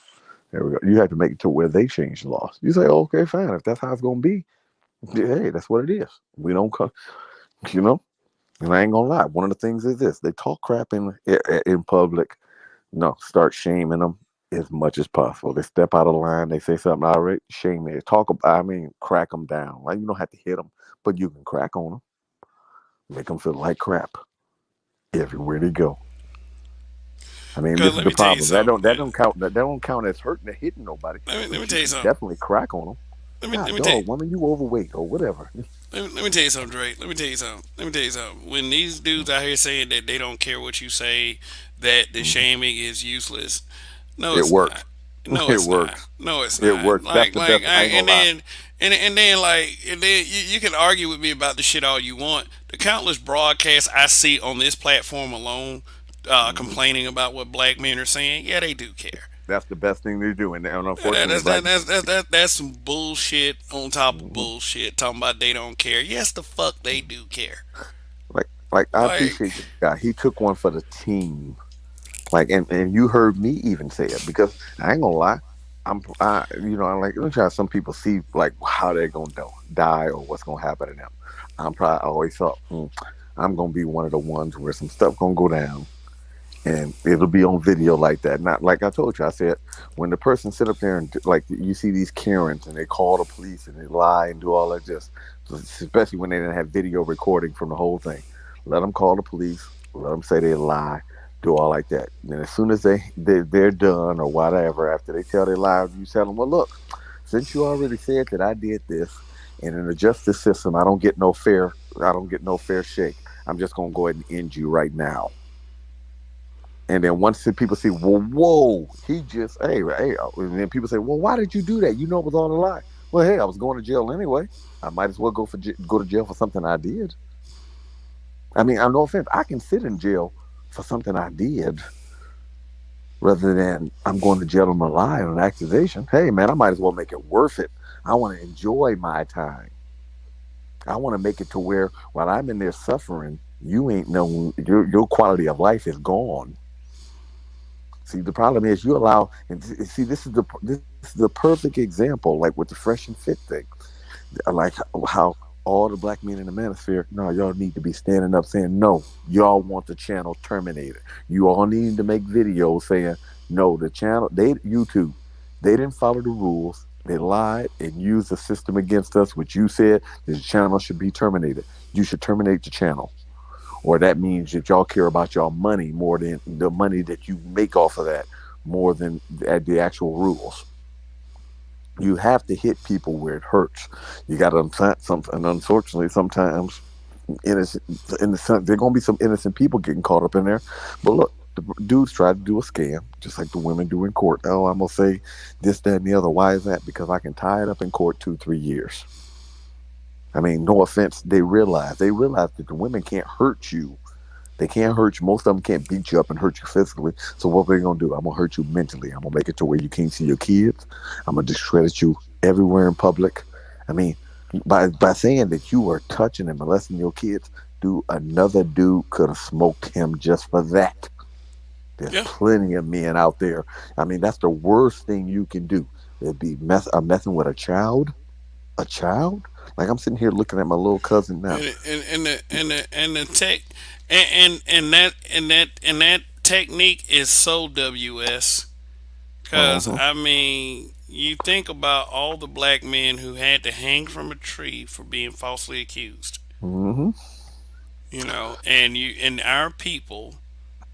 There we go. You have to make it to where they change the laws. You say, oh, okay, fine. If that's how it's gonna be, hey, that's what it is. We don't come, you know. And I ain't gonna lie. One of the things is this: they talk crap in public. No, start shaming them as much as possible. They step out of line. They say something already, shame it. Talk about, I mean, crack them down. Like you don't have to hit them, but you can crack on them, make them feel like crap everywhere they go. I mean, Cause this is let the me tell you problem. That something. don't that don't count. That don't count as hurting or hitting nobody, Let me but you tell you can something. definitely crack on them. Let God, me tell you. dog, woman, you overweight or whatever. Let me tell you something, Drake. Let me tell you something. Let me tell you something. When these dudes out here saying that they don't care what you say, that the Mhm. shaming is useless, no, It it's works. not. No, It it's not. works. No, it's It not. works. That's the best. I ain't gonna lie. And then you can argue with me about the shit all you want. The countless broadcasts I see on this platform alone, Hmm. complaining about what black men are saying, yeah, they do care. That's the best thing to do. And That, unfortunately, that's black. that, that's that, that, that's some bullshit on top of Mhm. bullshit. Talking about they don't care. Yes, the fuck they do care. Like I Like, appreciate this guy. He took one for the team. Like and you heard me even say it because I ain't gonna lie. I'm like let me try. Some people see like how they're gonna die or what's gonna happen to them. I'm probably I always thought I'm gonna be one of the ones where some stuff gonna go down and it'll be on video like that. Not like I told you. I said when the person sit up there and like you see these Karens and they call the police and they lie and do all that, just especially when they didn't have video recording from the whole thing. Let them call the police. Let them say they lie. Do all like that. And then as soon as they're done or whatever, after they tell their lie, you tell them, well, look, since you already said that I did this, and in the justice system, I don't get no fair shake. I'm just gonna go ahead and end you right now. And then once the people see, well, whoa, he just, hey, and then people say, well, why did you do that? You know it was all a lie. Well, hey, I was going to jail anyway. I might as well go to jail for something I did. I mean, I'm no offense. I can sit in jail for something I did. rather than I'm going to jail on a lie on an accusation. Hey, man, I might as well make it worth it. I want to enjoy my time. I want to make it to where while I'm in there suffering, you ain't no your quality of life is gone. See, the problem is you allow, and see, this is the perfect example, like with the fresh and fit thing, like how all the black men in the manosphere, no, y'all need to be standing up saying no. Y'all want the channel terminated. You all need to make videos saying no. The channel, they YouTube, they didn't follow the rules. They lied and used the system against us, which you said the channel should be terminated. You should terminate the channel, or that means that y'all care about y'all money more than the money that you make off of that, more than the actual rules. You have to hit people where it hurts. You got to and unfortunately, sometimes innocent, there gonna be some innocent people getting caught up in there. But look, the dudes try to do a scam, just like the women do in court. Oh, I'm gonna say this, that, and the other. Why is that? Because I can tie it up in court 2, 3 years. I mean, no offense. They realize that the women can't hurt you. They can't hurt you. Most of them can't beat you up and hurt you physically. So what are they gonna do? I'm gonna hurt you mentally. I'm gonna make it to where you can't see your kids. I'm gonna discredit you everywhere in public. I mean, by saying that you were touching and molesting your kids, dude, another dude could have smoked him just for that. There's Yeah. plenty of men out there. I mean, that's the worst thing you can do. It'd be messing with a child. A child? Like I'm sitting here looking at my little cousin now. And the tech and that technique is so WS. Cause Uh-huh. I mean, you think about all the black men who had to hang from a tree for being falsely accused. Mm-hmm. And our people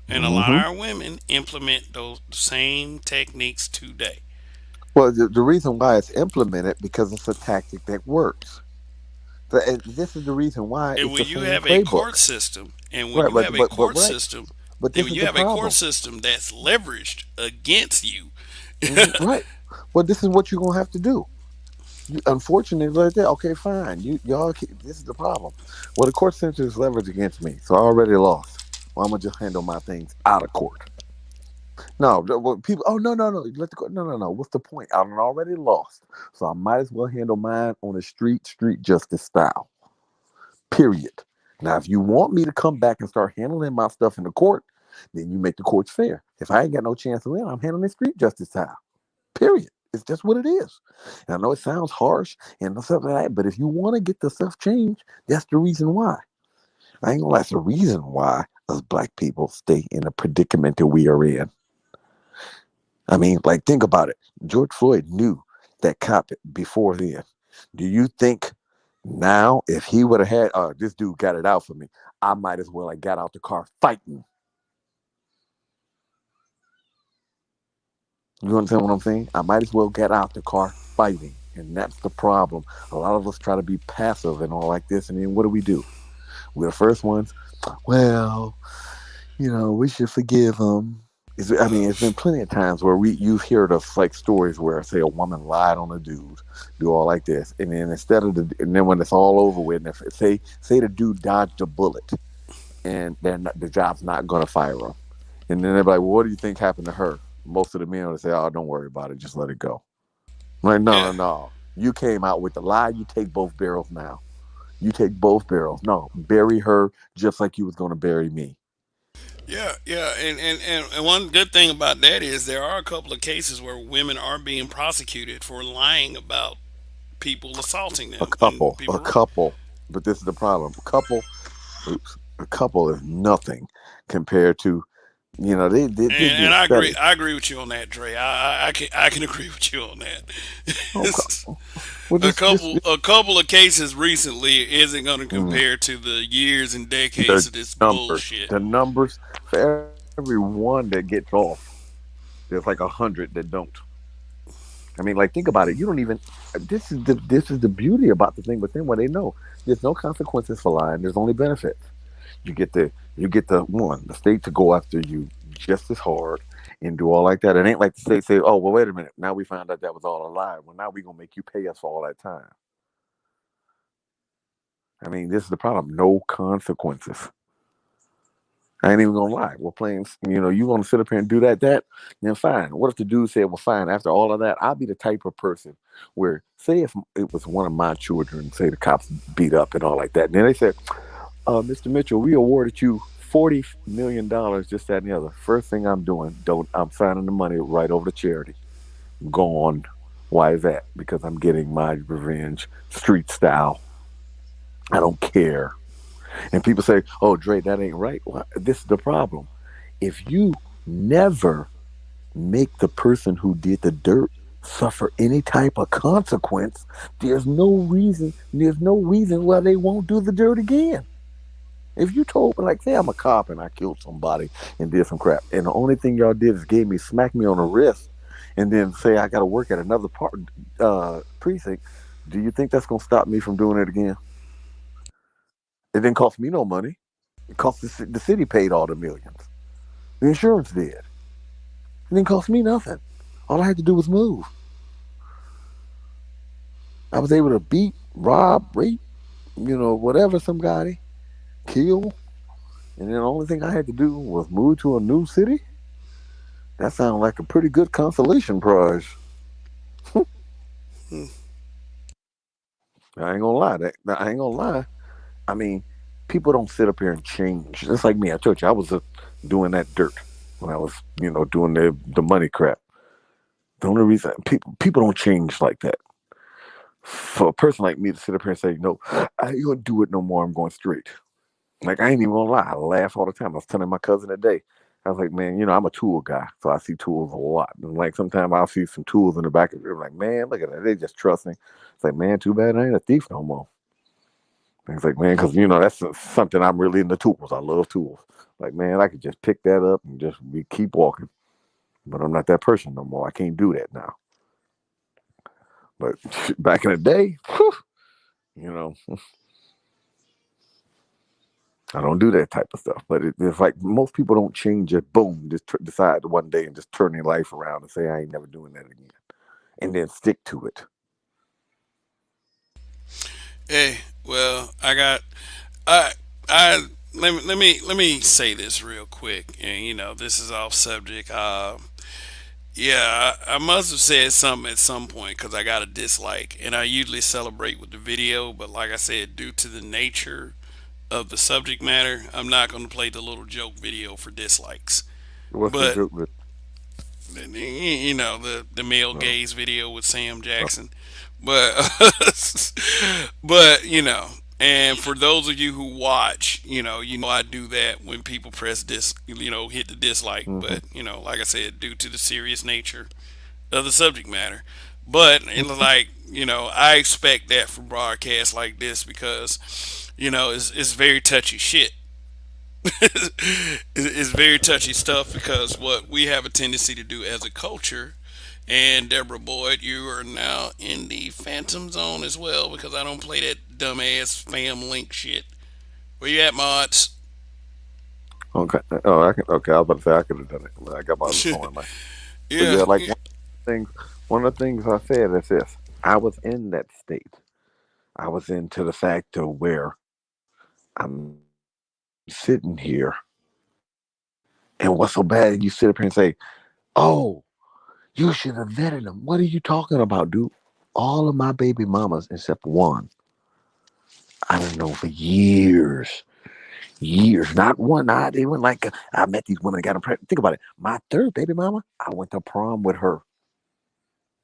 and a lot of Mm-hmm. our women implement those same techniques today. Well, the reason why it's implemented because it's a tactic that works. And this is the reason why And it's when the you same have a court playbook. system, and when Right, you have a but court right. system, But and this when is you the have a court problem. system that's leveraged against you, Right. Well, this is what you're gonna have to do. Unfortunately, right there. Okay, fine. This is the problem. Well, the court center is leveraged against me, so I already lost. Well, I'm gonna just handle my things out of court. No, well, people. Oh no, no, no. Let the court. No, no, no. What's the point? I'm already lost, so I might as well handle mine on the street justice style. Period. Now, if you want me to come back and start handling my stuff in the court, then you make the courts fair. If I ain't got no chance to win, I'm handling street justice style. Period. It's just what it is. And I know it sounds harsh and stuff like that, but if you want to get the stuff changed, that's the reason why. I ain't gonna lie, that's the reason why us black people stay in the predicament that we are in. I mean, like, think about it. George Floyd knew that cop before then. Do you think now, if he would have had, this dude got it out for me, I might as well have got out the car fighting. You understand what I'm saying? I might as well get out the car fighting. And that's the problem. A lot of us try to be passive and all like this. And then what do? We're the first ones. Well, we should forgive them. I mean, it's been plenty of times where you've heard of like stories where, say, a woman lied on a dude, do all like this, and then and then when it's all over with, and if, say the dude dodged a bullet, and the job's not going to fire him, and then they're like, well, what do you think happened to her? Most of the men would say, oh, don't worry about it, just let it go. I'm like, no, yeah, no, no. You came out with the lie. You take both barrels now. You take both barrels. No, bury her just like you was going to bury me. yeah, and one good thing about that is there are a couple of cases where women are being prosecuted for lying about people assaulting A them when couple, a people. couple. But this is the problem. A couple is nothing compared to, they And did I agree. studies. I agree with you on that, Dre. I can agree with you on that. Oh, well, A couple of cases recently isn't going to mm, compare to the years and decades the of this numbers, bullshit. the numbers for every one that gets off, there's like 100 that don't. I mean, like, think about it. You don't even. This is the beauty about the thing. But then, what they know, there's no consequences for lying. There's only benefits. You get the one, the state to go after you just as hard and do all like that. It ain't like the state say, oh well, wait a minute. Now we found out that was all a lie. Well, now we gonna make you pay us for all that time. I mean, this is the problem. No consequences. I ain't even gonna lie. We're playing, you want to sit up here and do that, then fine. What if the dude said, well, fine, after all of that, I'll be the type of person where, say, if it was one of my children, say the cops beat up and all like that, and then they said, Mr. Mitchell, we awarded you $40 million, just that and the other. First thing I'm doing, I'm signing the money right over to charity. Gone. Why is that? Because I'm getting my revenge, street style. I don't care. And people say, "Oh, Dre, that ain't right." Well, this is the problem. If you never make the person who did the dirt suffer any type of consequence, there's no reason why they won't do the dirt again. If you told me, like, say I'm a cop and I killed somebody and did some crap, and the only thing y'all did is smack me on the wrist, and then say I got to work at another precinct, do you think that's gonna stop me from doing it again? It didn't cost me no money. It cost the city paid all the millions. The insurance did. It didn't cost me nothing. All I had to do was move. I was able to beat, rob, rape, whatever somebody, kill, and then the only thing I had to do was move to a new city. That sounds like a pretty good consolation prize. I ain't gonna lie. I ain't gonna lie. I mean, people don't sit up here and change. Just like me, I told you, I was doing that dirt when I was, doing the money crap. The only reason people don't change like that. For a person like me to sit up here and say, no, I ain't gonna do it no more. I'm going straight. Like, I ain't even gonna lie. I laugh all the time. I was telling my cousin today. I was like, man, I'm a tool guy, so I see tools a lot. And like sometimes I'll see some tools in the back of it. I'm like, man, look at that. They just trust me. It's like, man, too bad I ain't a thief no more. And it's like, man, because that's something I'm really into tools. I love tools. Like, man, I could just pick that up and just keep walking. But I'm not that person no more. I can't do that now. But back in the day, whew, you know, I don't do that type of stuff. But it's like most people don't change it. Boom, just decide one day and just turn their life around and say, I ain't never doing that again. And then stick to it. Hey, well, I I let me say this real quick, and this is off subject. Yeah, I must have said something at some point because I got a dislike, and I usually celebrate with the video, but like I said, due to the nature of the subject matter, I'm not going to play the little joke video for dislikes. What's the But joke with? the male Oh, gaze video with Sam oh, Jackson, but but and for those of you who watch, I do that when people press hit the dislike. mm-hmm. But like I said, due to the serious nature of the subject matter. But like I expect that for broadcasts like this because it's very touchy shit. It's very touchy stuff because what we have a tendency to do as a culture. And Deborah Boyd, you are now in the phantom zone as well because I don't play that dumbass spam link shit. Where you at, mods? okay. Oh, I can. Okay, I was about to say I could have done it, but I got my other phone in my. But Yeah, yeah, like things. One of the things I said is this: I was in that state. I was into the fact of where I'm sitting here, and what's so bad? You sit up here and say, "Oh, you should have vetted them." What are you talking about, dude? All of my baby mamas, except one, I don't know for years, years. Not one. Not even like I met these women and got them pregnant. Think about it. My third baby mama, I went to prom with her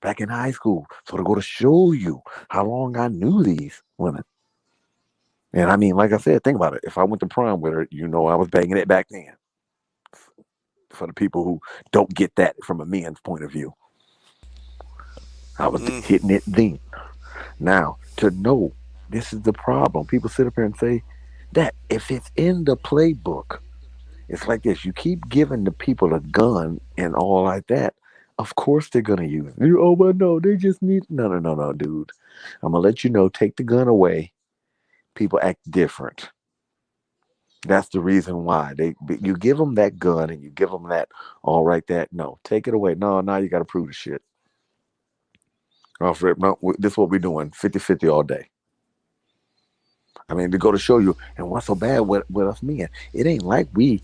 back in high school. So to go to show you how long I knew these women. And I mean, like I said, think about it. If I went to prom with her, I was banging it back then. For the people who don't get that from a man's point of view, I was mm, hitting it then. Now, to know this is the problem, people sit up here and say that if it's in the playbook, it's like this. You keep giving the people a gun and all like that. Of course they're gonna use it. Oh, but no, they just need no, no, no, no, dude. I'm gonna let you know. Take the gun away. People act different. That's the reason why you give them that gun and you give them that all right. That no, take it away. No, now you got to prove the shit. Off rip. No, this is what we're doing. 50-50 all day. I mean, to go to show you, and what's so bad with us men? It ain't like we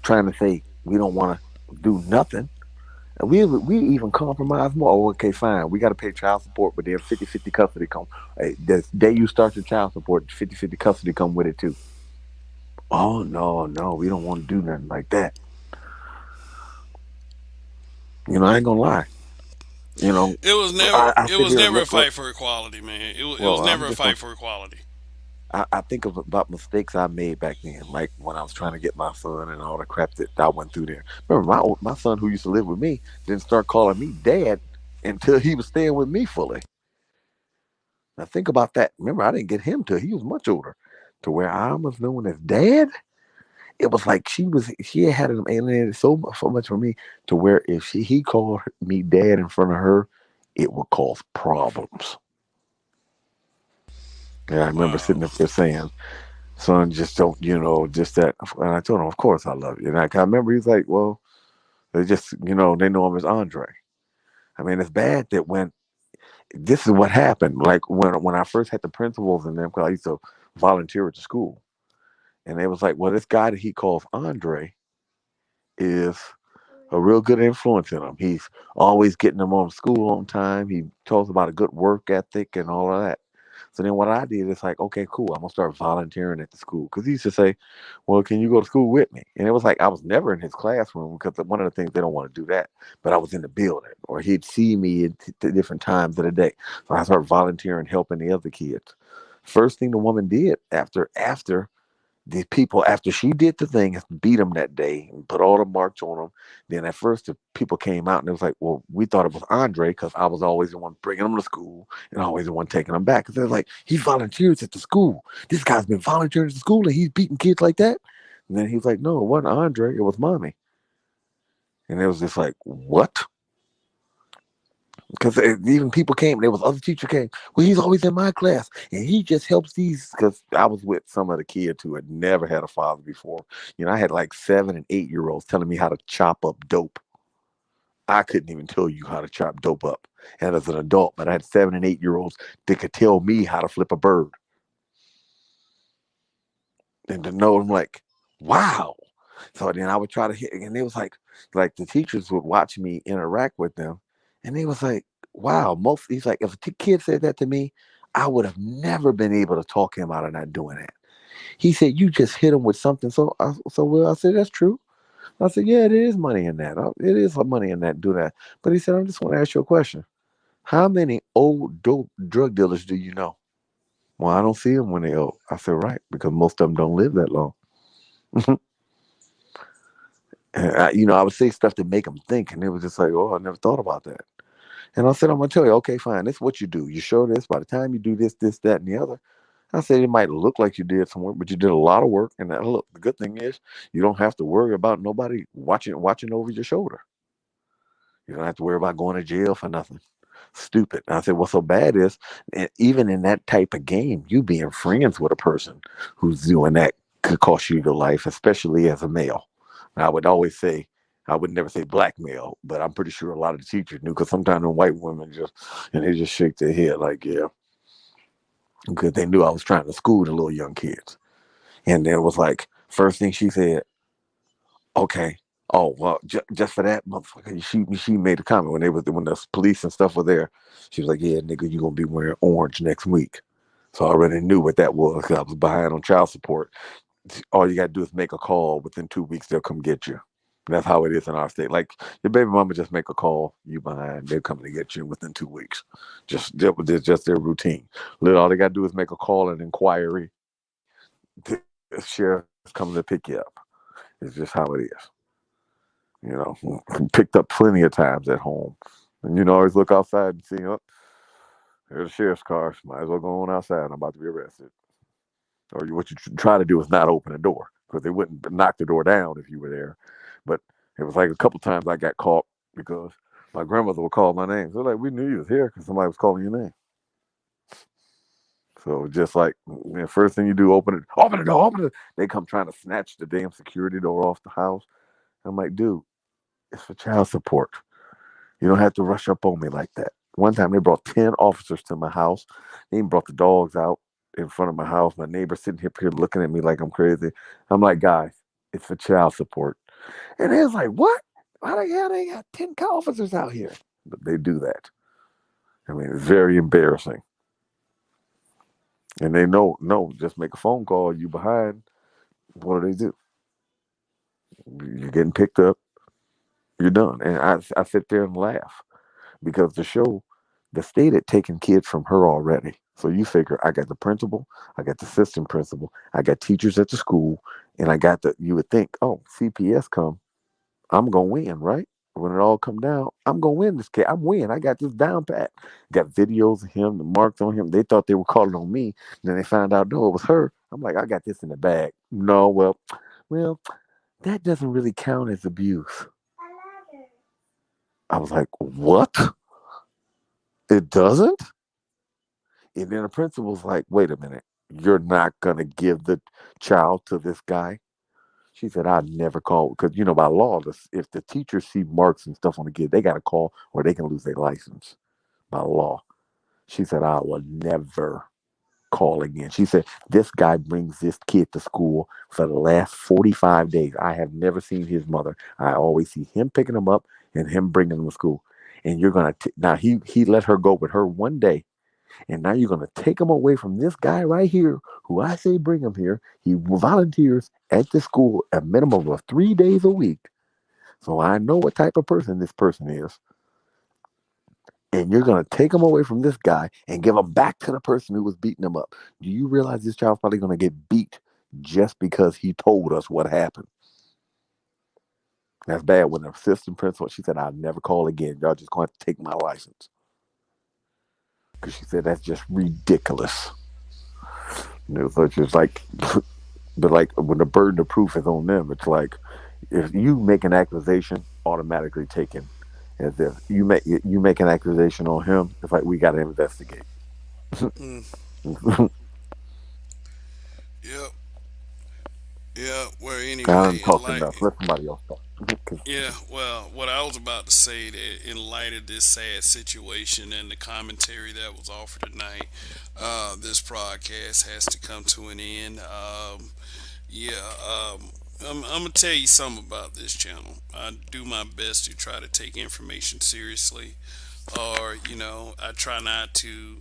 trying to say we don't want to do nothing. And we even compromise more. Oh, okay, fine. We got to pay child support, but then 50-50 custody come. Hey, the day you start your child support, 50-50 custody come with it too. Oh, no, no, we don't want to do nothing like that. I ain't gonna lie. You know, It was never I it sit was here and never a look. fight for equality, man. It was Well, I'm never a just gonna. fight for equality. I think about mistakes I made back then, like when I was trying to get my son and all the crap that I went through there. Remember, my son who used to live with me didn't start calling me dad until he was staying with me fully. Now think about that. Remember, I didn't get him till he was much older, to where I was known as dad. It was like she had him alienated so much from me, to where if he called me dad in front of her, it would cause problems. Yeah, I remember Wow. sitting up there saying, "Son, just don't, just that." And I told him, "Of course I love you." And I remember he's like, "Well, they just, they know him as Andre." I mean, it's bad that when this is what happened. Like when I first had the principals in them, because I used to volunteer at the school, and they was like, "Well, this guy that he calls Andre is a real good influence in him. He's always getting them on school on time. He talks about a good work ethic and all of that." So then what I did is like, okay, cool. I'm gonna start volunteering at the school, because he used to say, "Well, can you go to school with me?" And it was like I was never in his classroom, because one of the things they don't want to do that. But I was in the building, or he'd see me at different times of the day. So I started volunteering, helping the other kids. First thing the woman did after these people, after she did the thing, beat them that day and put all the marks on them. Then at first the people came out and it was like, well, we thought it was Andre, because I was always the one bringing them to school and always the one taking them back. Because they're like, he volunteers at the school. This guy's been volunteering at the school and he's beating kids like that. And then he was like, no, it wasn't Andre, it was mommy. And it was just like, what? Because even people came, there was other teacher came. Well, he's always in my class, and he just helps these. Because I was with some of the kids who had never had a father before. I had like 7 and 8 year olds telling me how to chop up dope. I couldn't even tell you how to chop dope up, and as an adult, but I had 7 and 8 year olds that could tell me how to flip a bird, and to know I'm like, wow. So then I would try to hit, and it was like the teachers would watch me interact with them, and they was like, wow. He's like, if a kid said that to me, I would have never been able to talk him out of not doing that. He said, you just hit him with something. Well, I said, that's true. I said, yeah, it is money in that. It is money in that. Do that. But he said, I just want to ask you a question. How many old dope drug dealers do you know? Well, I don't see them when they old. I said, right, because most of them don't live that long. And I would say stuff to make them think, and it was just like, oh, I never thought about that. And I said, I'm gonna tell you, okay, fine. This is what you do. You show this. By the time you do this, this, that, and the other, I said it might look like you did some work, but you did a lot of work. And look, the good thing is, you don't have to worry about nobody watching over your shoulder. You don't have to worry about going to jail for nothing. Stupid. And I said, what's so bad is, even in that type of game, you being friends with a person who's doing that could cost you your life, especially as a male. And I would always say, I would never say black male, but I'm pretty sure a lot of the teachers knew, because sometimes the white women they just shake their head like, yeah, because they knew I was trying to school the little young kids. And then it was like, first thing she said, okay. Oh well, just for that motherfucker, she made a comment when the police and stuff were there. She was like, "Yeah, nigga, you gonna be wearing orange next week." So I already knew what that was, 'cause I was behind on child support. All you gotta do is make a call. Within 2 weeks, they'll come get you. That's how it is in our state. Like your baby mama just make a call, you behind, they're coming to get you within 2 weeks. Just their routine. All they gotta do is make a call and inquiry. The sheriff's coming to pick you up. It's just how it is. You know, picked up plenty of times at home. And always look outside and see, oh, there's a sheriff's car. Might as well go on outside. I'm about to be arrested. Or what you try to do is not open the door, because they wouldn't knock the door down if you were there. But it was like a couple times I got caught because my grandmother would call my name. So like, we knew you was here because somebody was calling your name. So just like, first thing you do, open the door, open it. They come trying to snatch the damn security door off the house. I'm like, dude, it's for child support. You don't have to rush up on me like that. One time they brought 10 officers to my house. They even brought the dogs out in front of my house. My neighbor sitting here looking at me like I'm crazy. I'm like, guys, it's for child support. And they was like, what? Why the hell they got 10 officers out here? But they do that. I mean, it's very embarrassing. And they know, no, just make a phone call. You behind. What do? You're getting picked up. You're done. And I sit there and laugh because the state had taken kids from her already. So you figure I got the principal, I got the assistant principal, I got teachers at the school, and I got you would think, oh, CPS come, I'm gonna win, right? When it all come down, I'm gonna win this case. I'm win. I got this down pat. Got videos of him, the marks on him. They thought they were calling on me. Then they found out no, it was her. I'm like, I got this in the bag. No, well, that doesn't really count as abuse. I was like, what? It doesn't? And then the principal's like, wait a minute, you're not gonna give the child to this guy? She said, I never call because by law, if the teachers see marks and stuff on the kid, they got to call or they can lose their license by law. She said, I will never call again. She said, this guy brings this kid to school for the last 45 days. I have never seen his mother. I always see him picking him up and him bringing him to school. And you're gonna now he let her go with her one day. And now you're going to take him away from this guy right here, who I say bring him here. He volunteers at the school a minimum of 3 days a week. So I know what type of person this person is. And you're going to take him away from this guy and give him back to the person who was beating him up. Do you realize this child's probably going to get beat just because he told us what happened? That's bad. When the assistant principal, she said, I'll never call again. Y'all just going to have to take my license. Because she said, that's just ridiculous. So it's just like, but like when the burden of proof is on them, it's like if you make an accusation, automatically taken as if you make an accusation on him. It's like we got to investigate. Mm. Yep. Yeah. Well, I'm anyway, talking enough. Let somebody else talk. yeah. Well, what I was about to say that in light of this sad situation and the commentary that was offered tonight, this broadcast has to come to an end. Yeah. I'm gonna tell you something about this channel. I do my best to try to take information seriously, or I try not to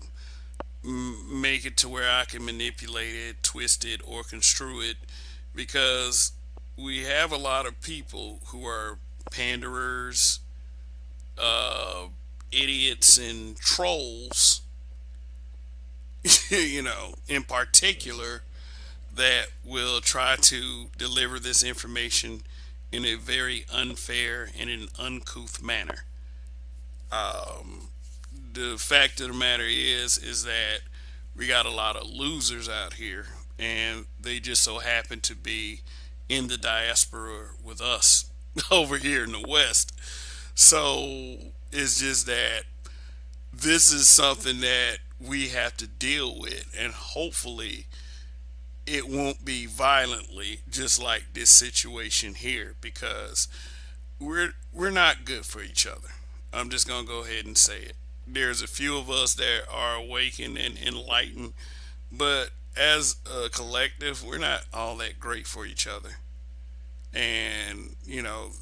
make it to where I can manipulate it, twist it, or construe it, because we have a lot of people who are panderers, uh, idiots, and trolls, in particular, that will try to deliver this information in a very unfair and an uncouth manner. Um, the fact of the matter is that we got a lot of losers out here, and they just so happen to be in the diaspora with us over here in the West. So it's just that this is something that we have to deal with, and hopefully it won't be violently just like this situation here, because we're not good for each other. I'm just gonna go ahead and say it. There's a few of us that are awakened and enlightened, but as a collective, we're not all that great for each other. And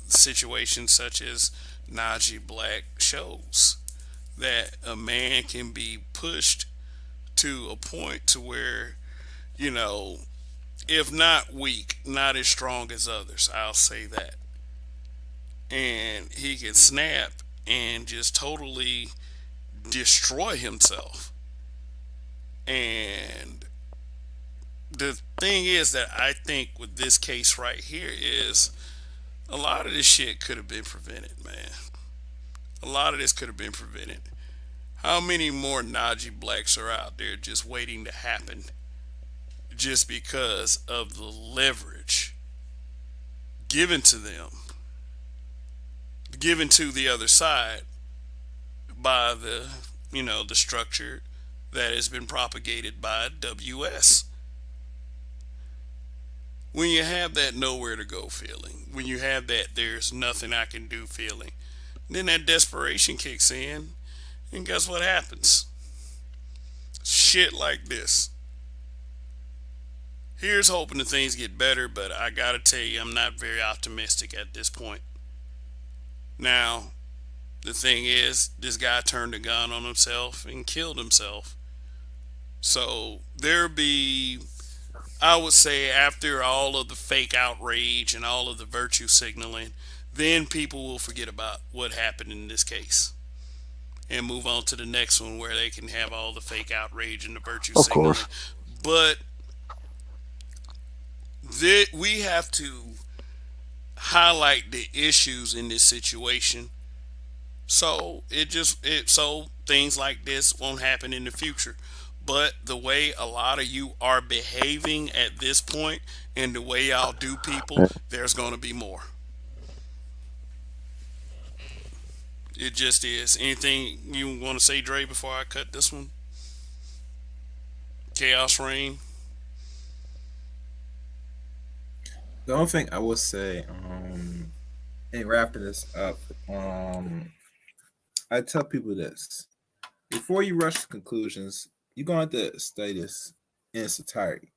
situations such as Najee Black shows that a man can be pushed to a point to where, you know, if not weak, not as strong as others. I'll say that. And he can snap and just totally destroy himself. And the thing is that I think with this case right here is a lot of this shit could have been prevented, man. A lot of this could have been prevented. How many more Najee Blacks are out there just waiting to happen just because of the leverage given to them, given to the other side by the structure that has been propagated by WS? When you have that nowhere to go feeling, when you have that there's nothing I can do feeling, then that desperation kicks in, and guess what happens? Shit like this. Here's hoping that things get better, but I gotta tell you, I'm not very optimistic at this point. Now, the thing is, this guy turned a gun on himself and killed himself. So there'll be, I would say, after all of the fake outrage and all of the virtue signaling, then people will forget about what happened in this case and move on to the next one where they can have all the fake outrage and the virtue Of signaling. course. But we have to highlight the issues in this situation so so things like this won't happen in the future. But the way a lot of you are behaving at this point and the way y'all do people, there's going to be more. It just is. Anything you want to say, Dre, before I cut this one? Chaos Reign. The only thing I would say, in wrapping this up, I tell people this: before you rush to conclusions, you're going to have to study this in its entirety.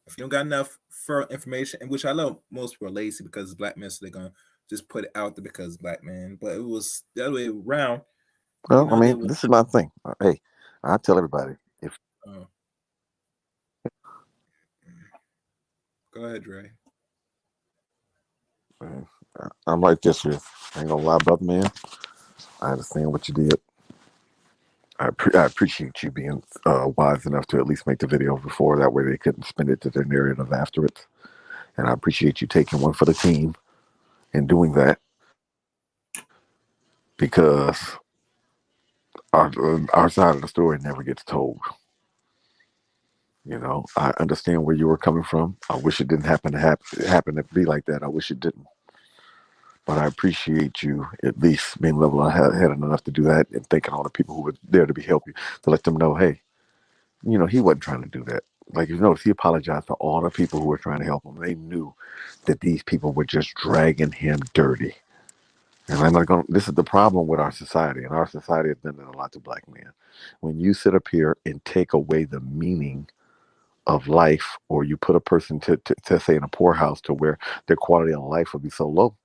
If you don't got enough for information, and which I know most people are lazy because it's black men, so they're gonna just put it out there because it's black men. But it was the other way around. Well, I They mean, would. this is my thing. Hey, I tell everybody if Uh, Go ahead, Dre. uh, I'm like this here, I ain't gonna lie, brother man. I understand what you did. I appreciate you being wise enough to at least make the video before. That way they couldn't spin it to their narrative afterwards. And I appreciate you taking one for the team and doing that because our side of the story never gets told. I understand where you were coming from. I wish it didn't happen to be like that. I wish it didn't. But I appreciate you at least being level-headed enough to do that and thinking all the people who were there to be help you to let them know, hey, he wasn't trying to do that. Like you notice, he apologized to all the people who were trying to help him. They knew that these people were just dragging him dirty. And I'm not going. This is the problem with our society, and our society has done that a lot to black men. When you sit up here and take away the meaning of life, or you put a person to say in a poorhouse to where their quality of life will be so low,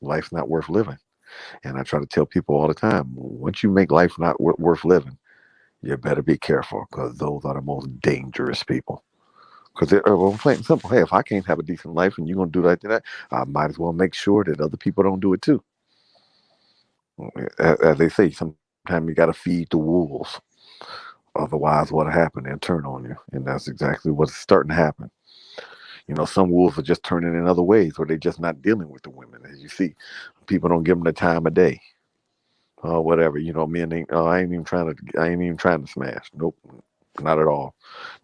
life's not worth living. And I try to tell people all the time: once you make life not worth living, you better be careful because those are the most dangerous people. Because well, plain and simple. Hey, if I can't have a decent life and you're gonna do that, I might as well make sure that other people don't do it too. As they say, sometimes you got to feed the wolves. Otherwise, what'll happen? They'll turn on you, and that's exactly what's starting to happen. Some wolves are just turning in other ways, or they're just not dealing with the women. As you see, people don't give them the time of day, or whatever. Men ain't. I ain't even trying to. I ain't even trying to smash. Nope, not at all.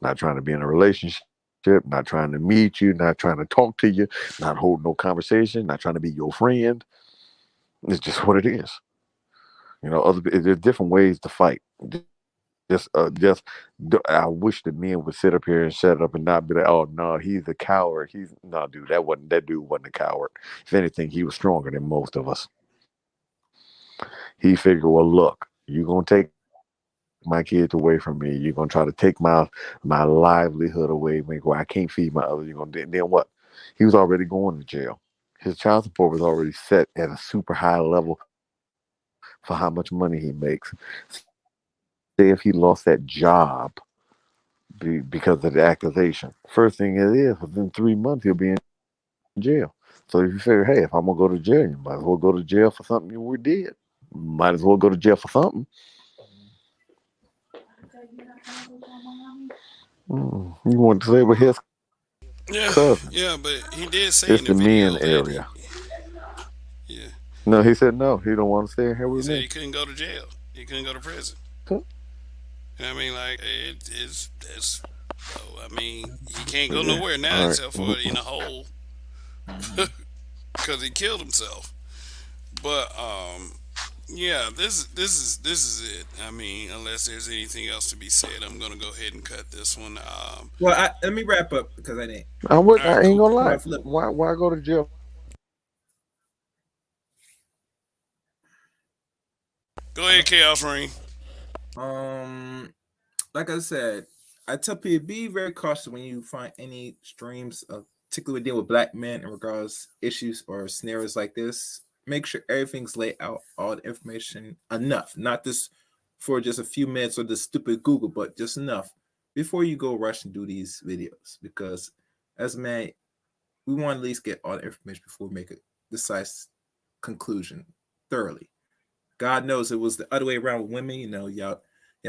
Not trying to be in a relationship. Not trying to meet you. Not trying to talk to you. Not hold no conversation. Not trying to be your friend. It's just what it is. There's different ways to fight. Just I wish the men would sit up here and shut up and not be like, oh no, he's a coward. He's no dude. That dude wasn't a coward. If anything, he was stronger than most of us. He figured, well, look, you gonna take my kids away from me. You're gonna try to take my livelihood away, make where I can't feed my others. You're gonna then what? He was already going to jail. His child support was already set at a super high level for how much money he makes. Say if he lost that job because of the accusation, first thing it is within 3 months he'll be in jail. So if you figure, hey, if I'm gonna go to jail, you might as well go to jail for something you were dead. Might as well go to jail for something. You want to say with his cousin? Yeah, yeah, but It's he the did men say in the area. video that yeah, No, he said no. He don't want to stay here with he me. said he couldn't go to jail. He couldn't go to prison. And I mean, like it's. I mean, he can't go Yeah. nowhere now All right. except for in a hole because he killed himself. But yeah, this is it. I mean, unless there's anything else to be said, I'm gonna go ahead and cut this one. Well, let me wrap up because I didn't. I would. All right, I ain't cool. gonna lie. Well, flip. Why go to jail for something you were dead? Go ahead, Chaos Ring. Um, like I said, I tell people be very cautious when you find any streams of particularly dealing with black men in regards issues or scenarios like this. Make sure everything's laid out, all the information enough, not just for just a few minutes or the stupid Google, but just enough before you go rush and do these videos. Because as a man, we want to at least get all the information before we make a decisive conclusion thoroughly. God knows it was the other way around with women. Y'all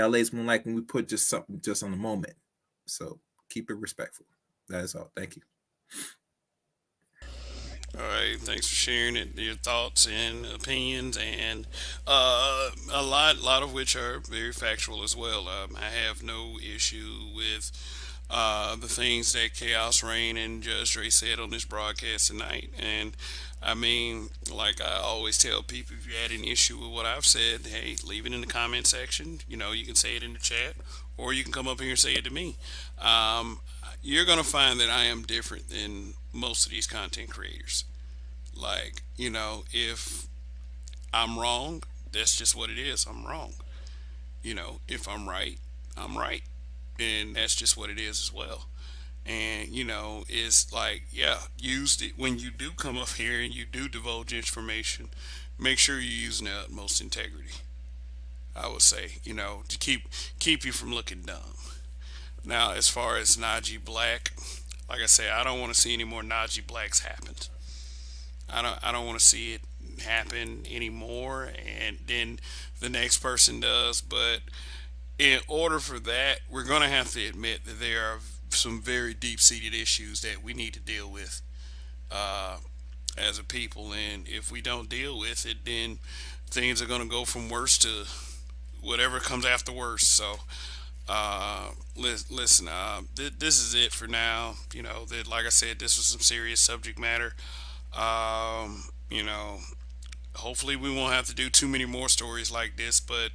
ladies won't like when we put just something just on the moment. So keep it respectful. That is all. Thank you. All right, thanks for sharing it, your thoughts and opinions, and a lot of which are very factual as well. I have no issue with the things that Chaos Rain and Judge Dre said on this broadcast tonight, and I mean, like I always tell people, if you had an issue with what I've said, hey, leave it in the comment section. You can say it in the chat, or you can come up here and say it to me. Um, you're gonna find that I am different than most of these content creators. Like, if I'm wrong, that's just what it is. I'm wrong. If I'm right, I'm right. And that's just what it is as well. And, it's like, yeah, use it when you do come up here and you do divulge information, make sure you're using the utmost integrity. I would say, to keep you from looking dumb. Now, as far as Najee Black, like I say, I don't want to see any more Najee Blacks happen. I don't want to see it happen anymore, and then the next person does. But in order for that, we're going to have to admit that there are some very deep-seated issues that we need to deal with uh, as a people, and if we don't deal with it, then things are going to go from worse to whatever comes after worse. So listen, this is it for now. That, like I said, this was some serious subject matter. um, you know Hopefully we won't have to do too many more stories like this, but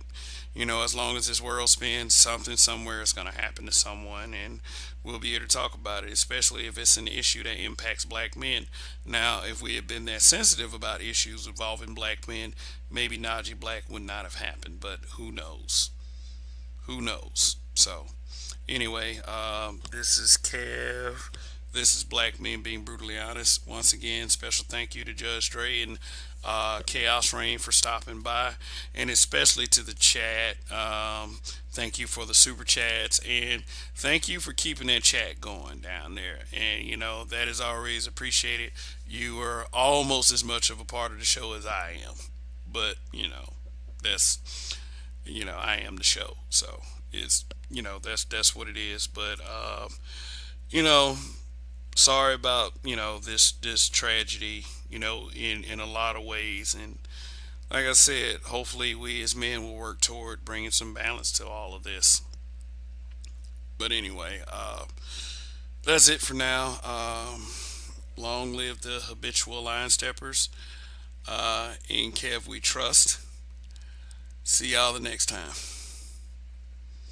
as long as this world spins, something somewhere is going to happen to someone, and we'll be here to talk about it, especially if it's an issue that impacts black men. Now, if we had been that sensitive about issues involving black men, maybe Najee Black would not have happened, but who knows? Who knows? So, anyway, this is Kev. This is Black Men Being Brutally Honest. Once again, special thank you to Judge Dre and Chaos Rain for stopping by, and especially to the chat. Thank you for the super chats, and thank you for keeping that chat going down there. And that is always appreciated. You are almost as much of a part of the show as I am, but that's I am the show, so it's that's what it is. But you know sorry about this tragedy, in a lot of ways. And like I said, hopefully we as men will work toward bringing some balance to all of this. But anyway, that's it for now. Long live the habitual line steppers. In Kev we trust. See y'all the next time.